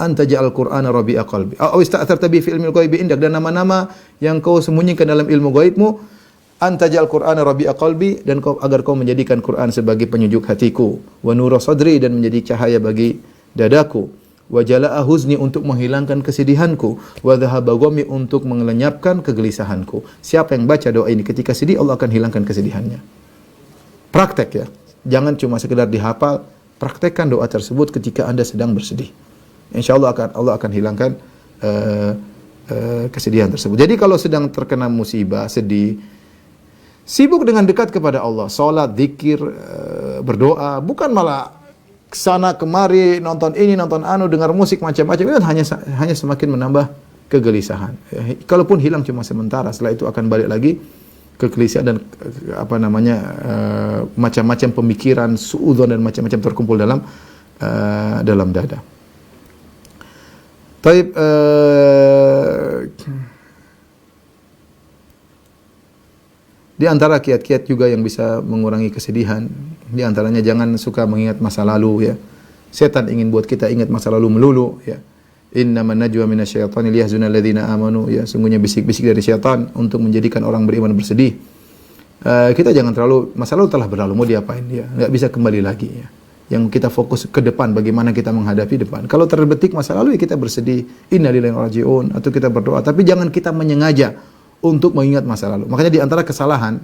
Anta ja'al Qur'ana rabi'a qalbi. Au ista'tharta bihi fi ilmil ghaibi indak, dan nama-nama yang Kau sembunyikan dalam ilmu ghaibmu. Anta ja'al Qur'ana rabi'a qalbi, dan agar Kau menjadikan Qur'an sebagai penyejuk hatiku, wa nura sadri, dan menjadi cahaya bagi dadaku, wa jala'a huzni, untuk menghilangkan kesedihanku, wa dhahaba ghammi, untuk melenyapkan kegelisahanku. Siapa yang baca doa ini ketika sedih, Allah akan hilangkan kesedihannya. Praktek, ya. Jangan cuma sekedar dihafal, praktekkan doa tersebut ketika Anda sedang bersedih. Insyaallah Allah akan hilangkan kesedihan tersebut. Jadi kalau sedang terkena musibah, sedih, sibuk dengan dekat kepada Allah, salat, zikir, berdoa, bukan malah kesana kemari, nonton ini, nonton anu, dengar musik macam-macam. Itu hanya semakin menambah kegelisahan. Kalaupun hilang cuma sementara, setelah itu akan balik lagi kegelisahan dan macam-macam pemikiran, suudzon, dan macam-macam terkumpul dalam dada. Taib, di antara kiat-kiat juga yang bisa mengurangi kesedihan, di antaranya jangan suka mengingat masa lalu, ya. Setan ingin buat kita ingat masa lalu melulu, ya. Innaman najwa minasyaitani liyahzunal ladzina amanu, ya. Sungguhnya bisik-bisik dari syaitan untuk menjadikan orang beriman bersedih. Kita jangan terlalu, masa lalu telah berlalu, mau diapain dia? Enggak bisa kembali lagi, ya. Yang kita fokus ke depan, bagaimana kita menghadapi depan. Kalau terbetik masa lalu, ya kita bersedih, innalillahi wa inna ilaihi raji'un, atau kita berdoa, tapi jangan kita menyengaja untuk mengingat masa lalu. Makanya di antara kesalahan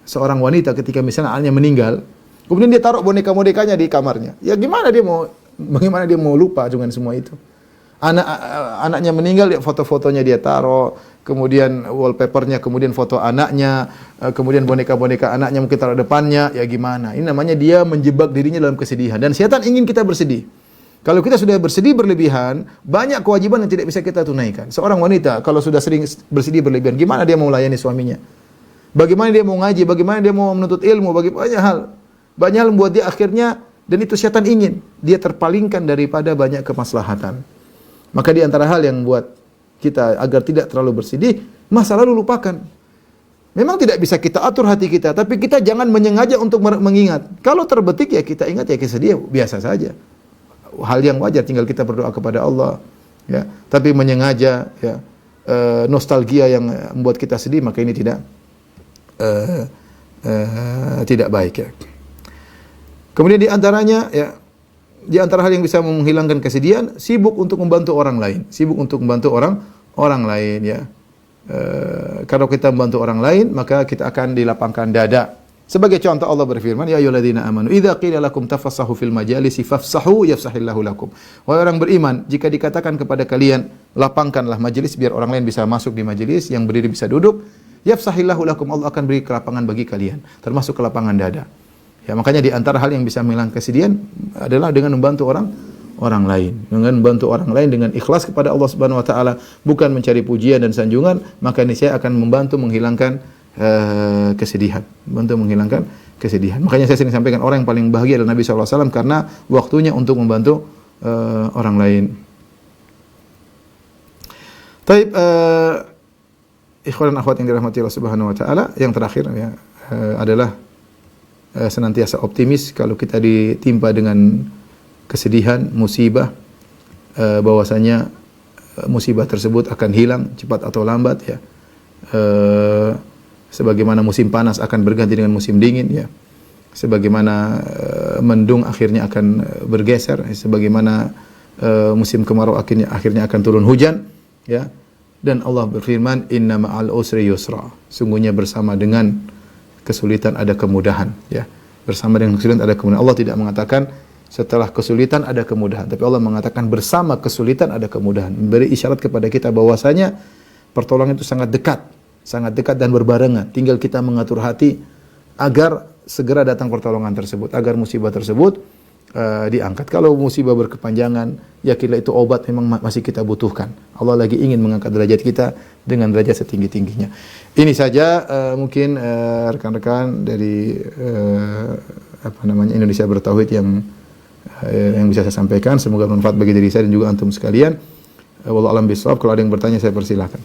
seorang wanita ketika misalnya anaknya meninggal, kemudian dia taruh boneka-bonekanya di kamarnya. Ya bagaimana dia mau lupa dengan semua itu? Anaknya meninggal, foto-fotonya dia taruh, kemudian wallpapernya, kemudian foto anaknya, kemudian boneka-boneka anaknya mungkin taruh depannya. Ya gimana? Ini namanya dia menjebak dirinya dalam kesedihan, dan setan ingin kita bersedih. Kalau kita sudah bersedih berlebihan, banyak kewajiban yang tidak bisa kita tunaikan. Seorang wanita kalau sudah sering bersedih berlebihan, gimana dia mau melayani suaminya? Bagaimana dia mau ngaji? Bagaimana dia mau menuntut ilmu? Banyak hal membuat dia akhirnya, dan itu setan ingin dia terpalingkan daripada banyak kemaslahatan. Maka di antara hal yang buat kita agar tidak terlalu bersedih, masa lalu lupakan. Memang tidak bisa kita atur hati kita, tapi kita jangan menyengaja untuk mengingat. Kalau terbetik, ya kita ingat, ya kita sedih, biasa saja. Hal yang wajar, tinggal kita berdoa kepada Allah, ya. Tapi menyengaja, ya, nostalgia yang membuat kita sedih, maka ini tidak baik, ya. Kemudian di antaranya, ya, di antara hal yang bisa menghilangkan kesedihan, sibuk untuk membantu orang lain, orang lain, ya. Kalau kita membantu orang lain, maka kita akan dilapangkan dada. Sebagai contoh, Allah berfirman, ya ayyuhalladzina amanu idza qila lakum tafassahu fil majalisi fafsahu yafsahillahu lakum. Wahai orang beriman, jika dikatakan kepada kalian lapangkanlah majelis biar orang lain bisa masuk di majelis, yang berdiri bisa duduk, yafsahillahu lakum, Allah akan beri kelapangan bagi kalian, termasuk kelapangan dada. Ya, makanya di antara hal yang bisa menghilangkan kesedihan adalah dengan membantu orang lain. Dengan membantu orang lain dengan ikhlas kepada Allah Subhanahu wa taala, bukan mencari pujian dan sanjungan, maka ini saya akan membantu menghilangkan kesedihan, Makanya saya sering sampaikan, orang yang paling bahagia adalah Nabi SAW, karena waktunya untuk membantu orang lain. Taib, ikhwan dan akhwat yang dirahmati Allah Subhanahu wa taala, yang terakhir, ya, adalah senantiasa optimis kalau kita ditimpa dengan kesedihan, musibah, bahwasanya musibah tersebut akan hilang cepat atau lambat, ya. Sebagaimana musim panas akan berganti dengan musim dingin, ya. sebagaimana mendung akhirnya akan bergeser, sebagaimana musim kemarau akhirnya akan turun hujan, ya. Dan Allah berfirman, "Inna ma'al usri yusra." Sungguhnya bersama dengan kesulitan ada kemudahan, ya. Bersama dengan kesulitan ada kemudahan. Allah tidak mengatakan setelah kesulitan ada kemudahan, tapi Allah mengatakan bersama kesulitan ada kemudahan. Memberi isyarat kepada kita bahwasanya pertolongan itu sangat dekat dan berbarengan. Tinggal kita mengatur hati agar segera datang pertolongan tersebut, agar musibah tersebut diangkat. Kalau musibah berkepanjangan, yakinlah itu obat memang masih kita butuhkan. Allah lagi ingin mengangkat derajat kita dengan derajat setinggi-tingginya. Ini saja mungkin rekan-rekan dari Indonesia Bertauhid yang bisa saya sampaikan. Semoga bermanfaat bagi diri saya dan juga antum sekalian. Wallahu a'lam bishawab. Kalau ada yang bertanya saya persilahkan.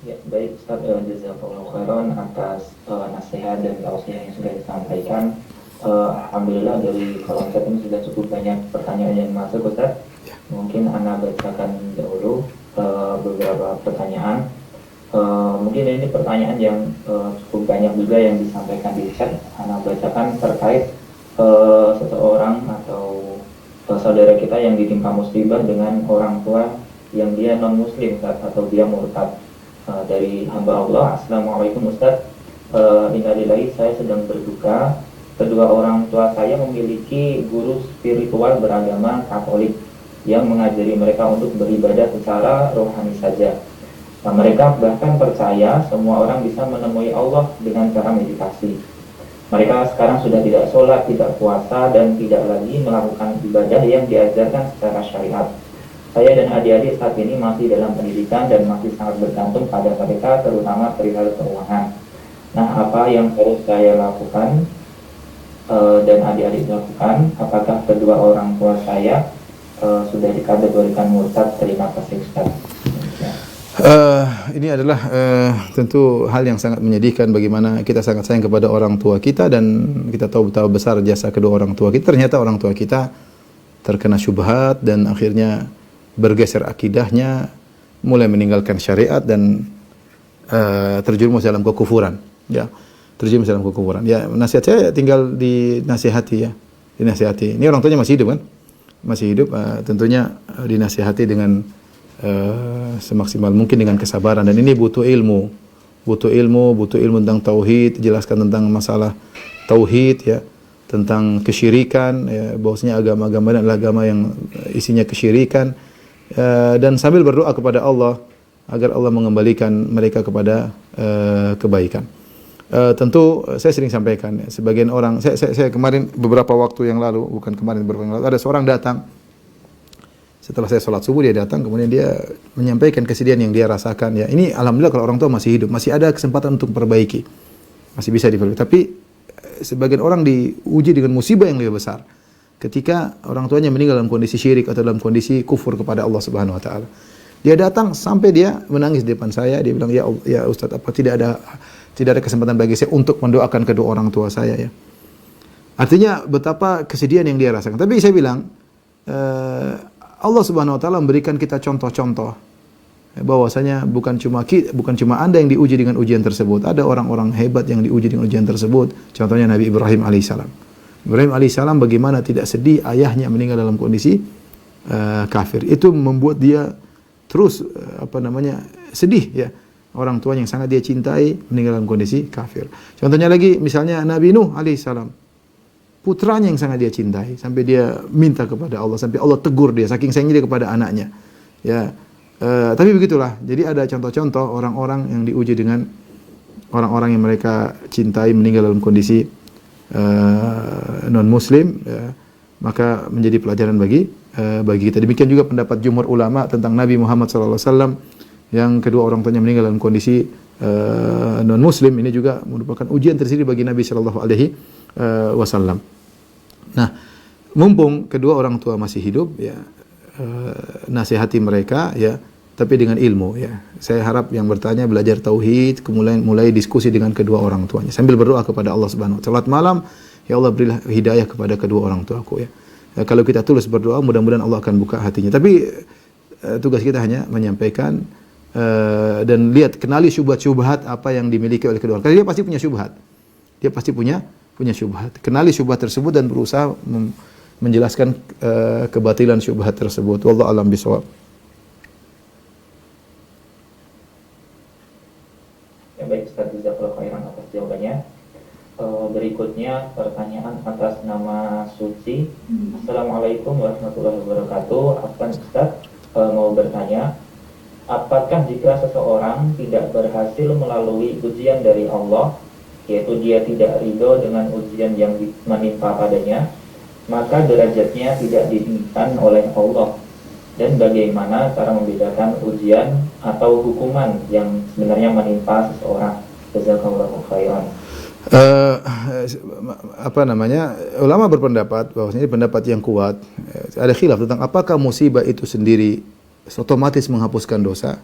Ya, baik Ustaz, jazakallahu khairan atas nasihat dan tausiah yang sudah disampaikan. Alhamdulillah dari kolom chat ini sudah cukup banyak pertanyaan yang masuk, Ustaz. Mungkin Ana bacakan dahulu beberapa pertanyaan. Mungkin ini pertanyaan yang cukup banyak juga yang disampaikan di chat. Ana bacakan terkait seseorang atau saudara kita yang ditimpa musibah dengan orang tua yang dia non muslim atau dia murtad. Dari hamba Allah. Assalamualaikum Ustaz, innalillahi, saya sedang berduka. Kedua orang tua saya memiliki guru spiritual beragama Katolik yang mengajari mereka untuk beribadah secara rohani saja. Nah, mereka bahkan percaya semua orang bisa menemui Allah dengan cara meditasi. Mereka sekarang sudah tidak sholat, tidak puasa, dan tidak lagi melakukan ibadah yang diajarkan secara syariat. Saya dan adik-adik saat ini masih dalam pendidikan dan masih sangat bergantung pada mereka, terutama perihal keuangan. Nah, apa yang harus saya lakukan dan adik-adik lakukan? Apakah kedua orang tua saya sudah dikategorikan murtad? Terima kasih Ustaz. Ini adalah tentu hal yang sangat menyedihkan, bagaimana kita sangat sayang kepada orang tua kita dan kita tahu betapa besar jasa kedua orang tua kita. Ternyata orang tua kita terkena syubhat dan akhirnya bergeser akidahnya, mulai meninggalkan syariat dan terjerumus dalam kekufuran. Ya, terjerumus dalam kekufuran. Ya, nasihat saya tinggal dinasihati, ya, dinasihati. Ini orang tuanya masih hidup kan? Masih hidup, tentunya dinasihati dengan semaksimal mungkin dengan kesabaran. Dan ini butuh ilmu tentang tauhid, jelaskan tentang masalah tauhid, ya, tentang kesyirikan, ya, bahwasanya agama-agama adalah agama yang isinya kesyirikan. Dan sambil berdoa kepada Allah agar Allah mengembalikan mereka kepada kebaikan. Tentu saya sering sampaikan, ya, sebagian orang, saya kemarin beberapa waktu yang lalu, bukan kemarin, beberapa yang lalu, ada seorang datang setelah saya sholat subuh, dia datang, kemudian dia menyampaikan kesedihan yang dia rasakan. Ya, ini alhamdulillah kalau orang tua masih hidup, masih ada kesempatan untuk perbaiki, masih bisa diperbaiki. Tapi sebagian orang diuji dengan musibah yang lebih besar, ketika orang tuanya meninggal dalam kondisi syirik atau dalam kondisi kufur kepada Allah Subhanahu wa taala. Dia datang sampai dia menangis di depan saya, dia bilang, "Ya Ustaz, apa tidak ada kesempatan bagi saya untuk mendoakan kedua orang tua saya?" Ya. Artinya betapa kesedihan yang dia rasakan. Tapi saya bilang, Allah Subhanahu wa taala memberikan kita contoh-contoh bahwasanya bukan cuma Anda yang diuji dengan ujian tersebut. Ada orang-orang hebat yang diuji dengan ujian tersebut. Contohnya Nabi Ibrahim alaihissalam. Ibrahim alaihissalam bagaimana tidak sedih ayahnya meninggal dalam kondisi kafir. Itu membuat dia terus sedih, ya. Orang tuanya yang sangat dia cintai meninggal dalam kondisi kafir. Contohnya lagi misalnya Nabi Nuh alaihissalam. Putranya yang sangat dia cintai sampai dia minta kepada Allah, sampai Allah tegur dia saking sayangnya dia kepada anaknya. Ya. Tapi begitulah. Jadi ada contoh-contoh orang-orang yang diuji dengan orang-orang yang mereka cintai meninggal dalam kondisi non muslim, ya, maka menjadi pelajaran bagi kita. Demikian juga pendapat jumhur ulama tentang Nabi Muhammad SAW yang kedua orang tuanya meninggal dalam kondisi non muslim. Ini juga merupakan ujian tersendiri bagi Nabi SAW. Nah, mumpung kedua orang tua masih hidup, ya, nasihati mereka, ya, tapi dengan ilmu, ya. Saya harap yang bertanya belajar tauhid, kemudian mulai diskusi dengan kedua orang tuanya sambil berdoa kepada Allah Subhanahu wa taala. Salat malam, ya Allah berilah hidayah kepada kedua orang tuaku, ya. Kalau kita tulus berdoa, mudah-mudahan Allah akan buka hatinya. Tapi tugas kita hanya menyampaikan dan lihat, kenali syubhat-syubhat apa yang dimiliki oleh kedua orang. Karena dia pasti punya syubhat. Dia pasti punya syubhat. Kenali syubhat tersebut dan berusaha menjelaskan kebatilan syubhat tersebut. Wallahu a'lam bishawab. Ya baik Ustaz, jazakallahu khairan atas jawabannya. Berikutnya pertanyaan atas nama Suci. Assalamualaikum warahmatullahi wabarakatuh. Afwan Ustaz, mau bertanya, apakah jika seseorang tidak berhasil melalui ujian dari Allah, yaitu dia tidak ridho dengan ujian yang menimpa padanya, maka derajatnya tidak ditinggikan oleh Allah? Dan bagaimana cara membedakan ujian atau hukuman yang sebenarnya menimpa seseorang? Jazakallahu khairan. Ulama berpendapat bahwasanya pendapat yang kuat, ada khilaf tentang apakah musibah itu sendiri otomatis menghapuskan dosa,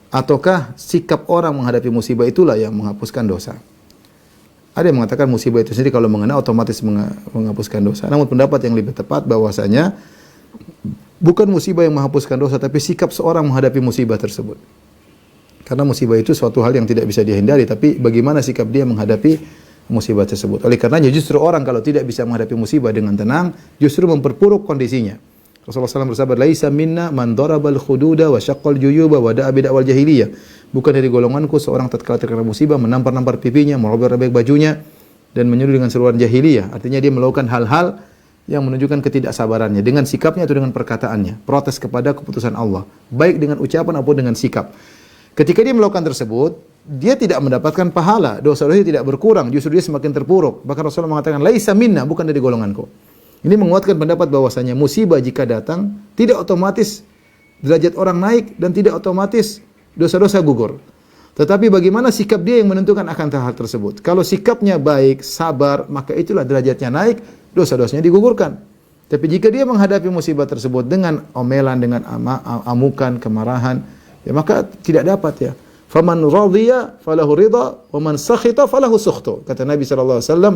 ataukah sikap orang menghadapi musibah itulah yang menghapuskan dosa. Ada yang mengatakan musibah itu sendiri kalau mengena otomatis menghapuskan dosa. Namun pendapat yang lebih tepat bahwasanya bukan musibah yang menghapuskan dosa, tapi sikap seorang menghadapi musibah tersebut. Karena musibah itu suatu hal yang tidak bisa dihindari, tapi bagaimana sikap dia menghadapi musibah tersebut. Oleh karenanya justru orang kalau tidak bisa menghadapi musibah dengan tenang, justru memperburuk kondisinya. Rasulullah SAW bersabda, "Laisa minna man darabal khududa wa syaqqal juyuba wa da'a bid'awal jahiliyah." Bukan dari golonganku seorang tatkala terkena musibah menampar-nampar pipinya, merobek-robek bajunya dan menyuruh dengan seruan jahiliyah. Artinya dia melakukan hal-hal yang menunjukkan ketidaksabarannya dengan sikapnya atau dengan perkataannya, protes kepada keputusan Allah, baik dengan ucapan maupun dengan sikap. Ketika dia melakukan tersebut, dia tidak mendapatkan pahala, dosa-dosanya tidak berkurang, justru dia semakin terpuruk. Bahkan Rasulullah mengatakan, "Laisa minna," bukan dari golonganku. Ini menguatkan pendapat bahwasanya musibah jika datang tidak otomatis derajat orang naik dan tidak otomatis dosa-dosa gugur. Tetapi bagaimana sikap dia yang menentukan akan hal tersebut. Kalau sikapnya baik, sabar, maka itulah derajatnya naik, dosa-dosanya digugurkan. Tapi jika dia menghadapi musibah tersebut dengan omelan, dengan amukan, kemarahan, ya maka tidak dapat ya. Faman radhiya falahu ridha wa man sakhita falahu sukhtu. Kata Nabi sallallahu alaihi wasallam,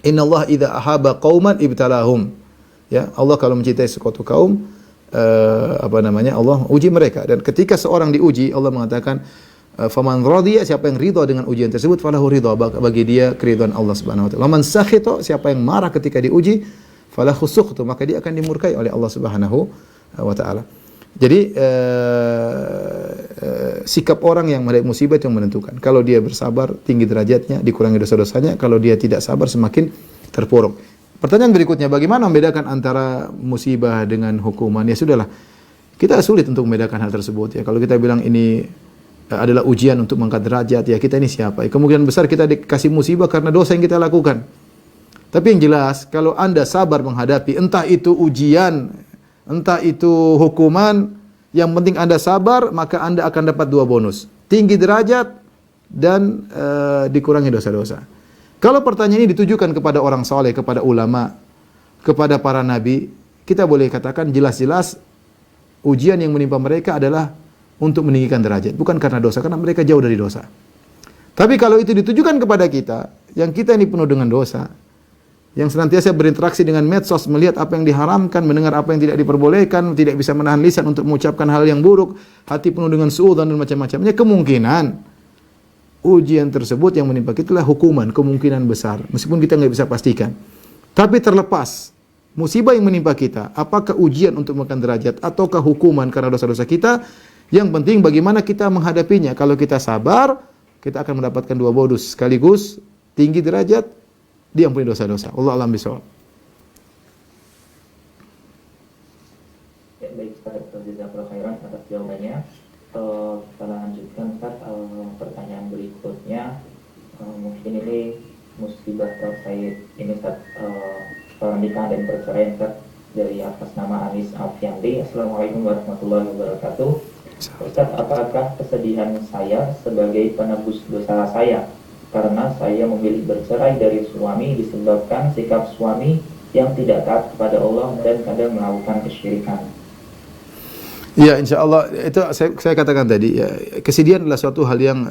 "Inna Allah idza ahaba qauman ibtalahum." Ya, Allah kalau mencintai suatu kaum Allah uji mereka, dan ketika seorang diuji Allah mengatakan faman radhiya, siapa yang ridha dengan ujian tersebut, falahu ridha, bagi dia keridhaan Allah Subhanahu wa taala. Man sakhita, siapa yang marah ketika diuji, falahu sukhtu, maka dia akan dimurkai oleh Allah Subhanahu wa taala. Jadi sikap orang yang menghadapi musibah itu yang menentukan. Kalau dia bersabar, tinggi derajatnya, dikurangi dosa-dosanya. Kalau dia tidak sabar, semakin terpuruk. Pertanyaan berikutnya, bagaimana membedakan antara musibah dengan hukuman? Ya sudahlah, kita sulit untuk membedakan hal tersebut. Ya, kalau kita bilang ini adalah ujian untuk mengangkat derajat, ya kita ini siapa? Ya, kemungkinan besar kita dikasih musibah karena dosa yang kita lakukan. Tapi yang jelas, kalau Anda sabar menghadapi, entah itu ujian, entah itu hukuman, yang penting Anda sabar, maka Anda akan dapat dua bonus. Tinggi derajat dan dikurangi dosa-dosa. Kalau pertanyaan ini ditujukan kepada orang soleh, kepada ulama, kepada para nabi, kita boleh katakan jelas-jelas ujian yang menimpa mereka adalah untuk meninggikan derajat. Bukan karena dosa, karena mereka jauh dari dosa. Tapi kalau itu ditujukan kepada kita, yang kita ini penuh dengan dosa, yang senantiasa berinteraksi dengan medsos, melihat apa yang diharamkan, mendengar apa yang tidak diperbolehkan, tidak bisa menahan lisan untuk mengucapkan hal yang buruk, hati penuh dengan suudzon dan macam-macamnya, kemungkinan ujian tersebut yang menimpa kita adalah hukuman, kemungkinan besar, meskipun kita nggak bisa pastikan. Tapi terlepas musibah yang menimpa kita, apakah ujian untuk menekan derajat ataukah hukuman karena dosa-dosa kita, yang penting bagaimana kita menghadapinya. Kalau kita sabar, kita akan mendapatkan dua bonus, sekaligus tinggi derajat, diampuni dosa-dosa. Allah a'lam bishawab. Ya, baik Ustaz, jazakallahu khairan atas jawabannya. Kita lanjutkan Ustaz, pertanyaan berikutnya. Mungkin ini musibah terkait ini Ustaz, pernikahan dan perceraian Ustaz, dari atas nama Anis Alfiandi. Assalamualaikum warahmatullahi wabarakatuh. Ustaz, apakah kesedihan saya sebagai penebus dosa saya karena saya memilih bercerai dari suami disebabkan sikap suami yang tidak taat kepada Allah dan kadang melakukan kesyirikan? Ya, insyaAllah, itu saya katakan tadi, ya, kesedihan adalah suatu hal yang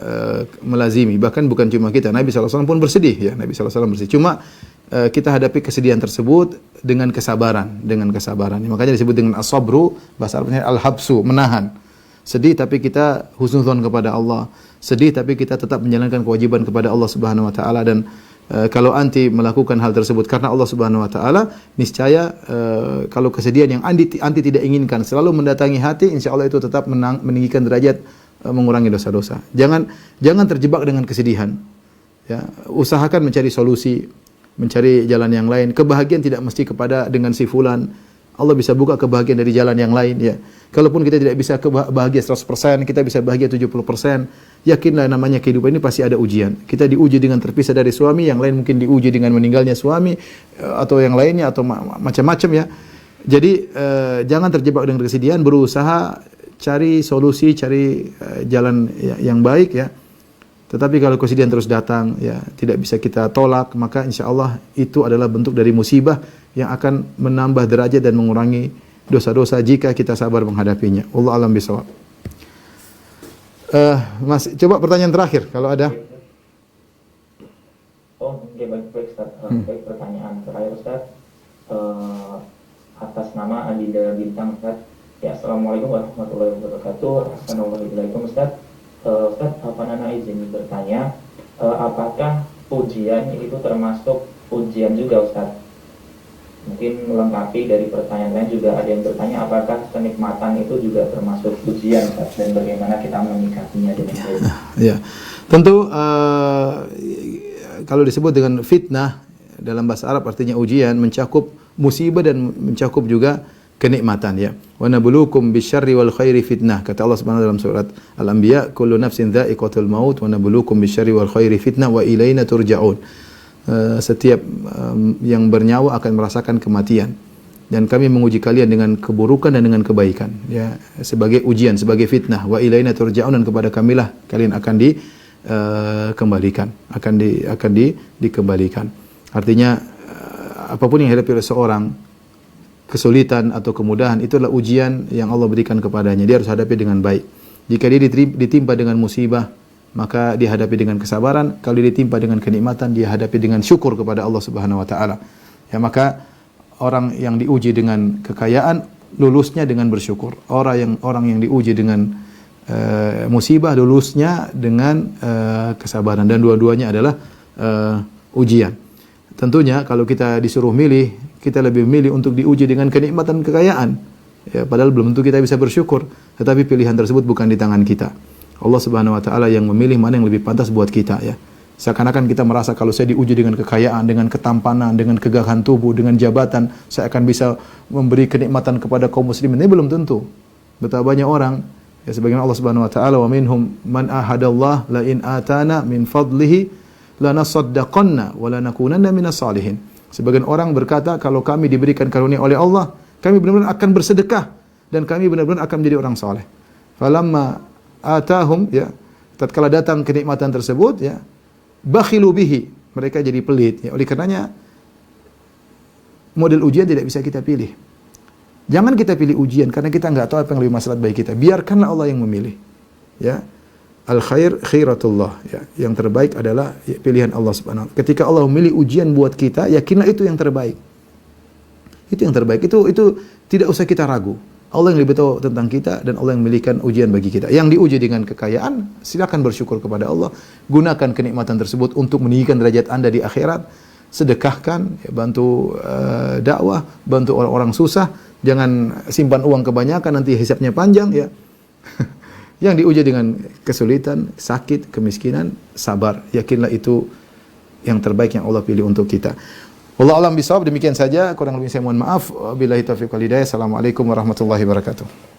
melazimi, bahkan bukan cuma kita, Nabi SAW pun bersedih, ya, Nabi SAW bersedih. Cuma kita hadapi kesedihan tersebut dengan kesabaran, Makanya disebut dengan as-sabru, bahasa Arabnya al-habsu, menahan. sedih tapi kita husnudzon kepada Allah, sedih tapi kita tetap menjalankan kewajiban kepada Allah Subhanahu wa taala. Dan kalau anti melakukan hal tersebut karena Allah Subhanahu wa taala, niscaya kalau kesedihan yang anti tidak inginkan selalu mendatangi hati, insyaallah itu tetap meninggikan derajat, mengurangi dosa-dosa. Jangan terjebak dengan kesedihan. Ya, usahakan mencari solusi, mencari jalan yang lain. Kebahagiaan tidak mesti dengan si fulan. Allah bisa buka kebahagiaan dari jalan yang lain, ya. Kalaupun kita tidak bisa bahagia 100%, kita bisa bahagia 70%. Yakinlah namanya kehidupan ini pasti ada ujian. Kita diuji dengan terpisah dari suami, yang lain mungkin diuji dengan meninggalnya suami atau yang lainnya atau macam-macam, ya. Jadi jangan terjebak dengan kesedihan, berusaha cari solusi, cari jalan yang baik, ya. Tetapi kalau kesedihan terus datang, ya, tidak bisa kita tolak, maka insyaallah itu adalah bentuk dari musibah yang akan menambah derajat dan mengurangi dosa-dosa jika kita sabar menghadapinya. Wallahu a'lam bishawab. Mas, coba pertanyaan terakhir kalau ada. Oh, oke, baik Ustaz. Baik, pertanyaan terakhir Ustaz. Atas nama Adida Bintang Ustaz. Ya, Assalamualaikum warahmatullahi wabarakatuh. Assalamualaikum Ustaz. Ustaz, Nana izin bertanya, apakah ujian itu termasuk ujian juga Ustaz? Mungkin melengkapi dari pertanyaan lain juga ada yang bertanya, apakah kenikmatan itu juga termasuk ujian Ustaz, dan bagaimana kita menyikapinya dengan baik? Ya, tentu kalau disebut dengan fitnah dalam bahasa Arab artinya ujian, mencakup musibah dan mencakup juga kenikmatan, ya. Wa nabluukum bisyarri wal khairi fitnah. Kata Allah Subhanahu dalam surat Al-Anbiya, kullu nafsin dha'iqatul maut wa nabluukum bisyarri wal khairi fitnah wa ilaina turja'un. Setiap yang bernyawa akan merasakan kematian, dan kami menguji kalian dengan keburukan dan dengan kebaikan, ya, sebagai ujian, sebagai fitnah. Wa ilaina turja'un, dan kepada kamilah kalian akan dikembalikan, akan dikembalikan. Artinya apapun yang dihadapi oleh seorang, kesulitan atau kemudahan, itu adalah ujian yang Allah berikan kepadanya. Dia harus hadapi dengan baik. Jika dia ditimpa dengan musibah, maka dia hadapi dengan kesabaran. Kalau dia ditimpa dengan kenikmatan, dia hadapi dengan syukur kepada Allah Subhanahu wa taala. Ya, maka orang yang diuji dengan kekayaan, lulusnya dengan bersyukur. Orang yang diuji dengan musibah, lulusnya dengan kesabaran, dan dua-duanya adalah ujian. Tentunya kalau kita disuruh milih, kita lebih memilih untuk diuji dengan kenikmatan kekayaan. Ya, padahal belum tentu kita bisa bersyukur. Tetapi pilihan tersebut bukan di tangan kita. Allah Subhanahu wa taala yang memilih mana yang lebih pantas buat kita, ya. Seakan-akan kita merasa kalau saya diuji dengan kekayaan, dengan ketampanan, dengan kegagahan tubuh, dengan jabatan, saya akan bisa memberi kenikmatan kepada kaum muslimin. Ini belum tentu. Betapa banyak orang, ya, sebagaimana Allah Subhanahu wa taala, wa minhum man ahadallah la in atana min fadlihi lanasaddaqanna wa lanakunanna minas salihin. Sebagian orang berkata, kalau kami diberikan karunia oleh Allah, kami benar-benar akan bersedekah dan kami benar-benar akan menjadi orang saleh. Falamma atahum, ya, tatkala datang kenikmatan tersebut, ya, bakhilu bihi, mereka jadi pelit, ya. Oleh karenanya model ujian tidak bisa kita pilih. Jangan kita pilih ujian karena kita enggak tahu apa yang lebih maslahat bagi kita. Biarkanlah Allah yang memilih, ya. Al khair khairatullah, ya. Yang terbaik adalah pilihan Allah Subhanahu wa taala. Ketika Allah memilih ujian buat kita, yakinlah itu yang terbaik. Itu yang terbaik. Itu tidak usah kita ragu. Allah yang lebih tahu tentang kita, dan Allah yang memilihkan ujian bagi kita. Yang diuji dengan kekayaan, silakan bersyukur kepada Allah. Gunakan kenikmatan tersebut untuk meninggikan derajat Anda di akhirat. Sedekahkan, ya, bantu dakwah, bantu orang-orang susah. Jangan simpan uang kebanyakan, nanti hisabnya panjang, ya. Yang diuji dengan kesulitan, sakit, kemiskinan, sabar. Yakinlah itu yang terbaik yang Allah pilih untuk kita. Wallahu a'lam bishawab. Demikian saja, kurang lebih saya mohon maaf. Wabillahi taufiq wal hidayah. Assalamualaikum warahmatullahi wabarakatuh.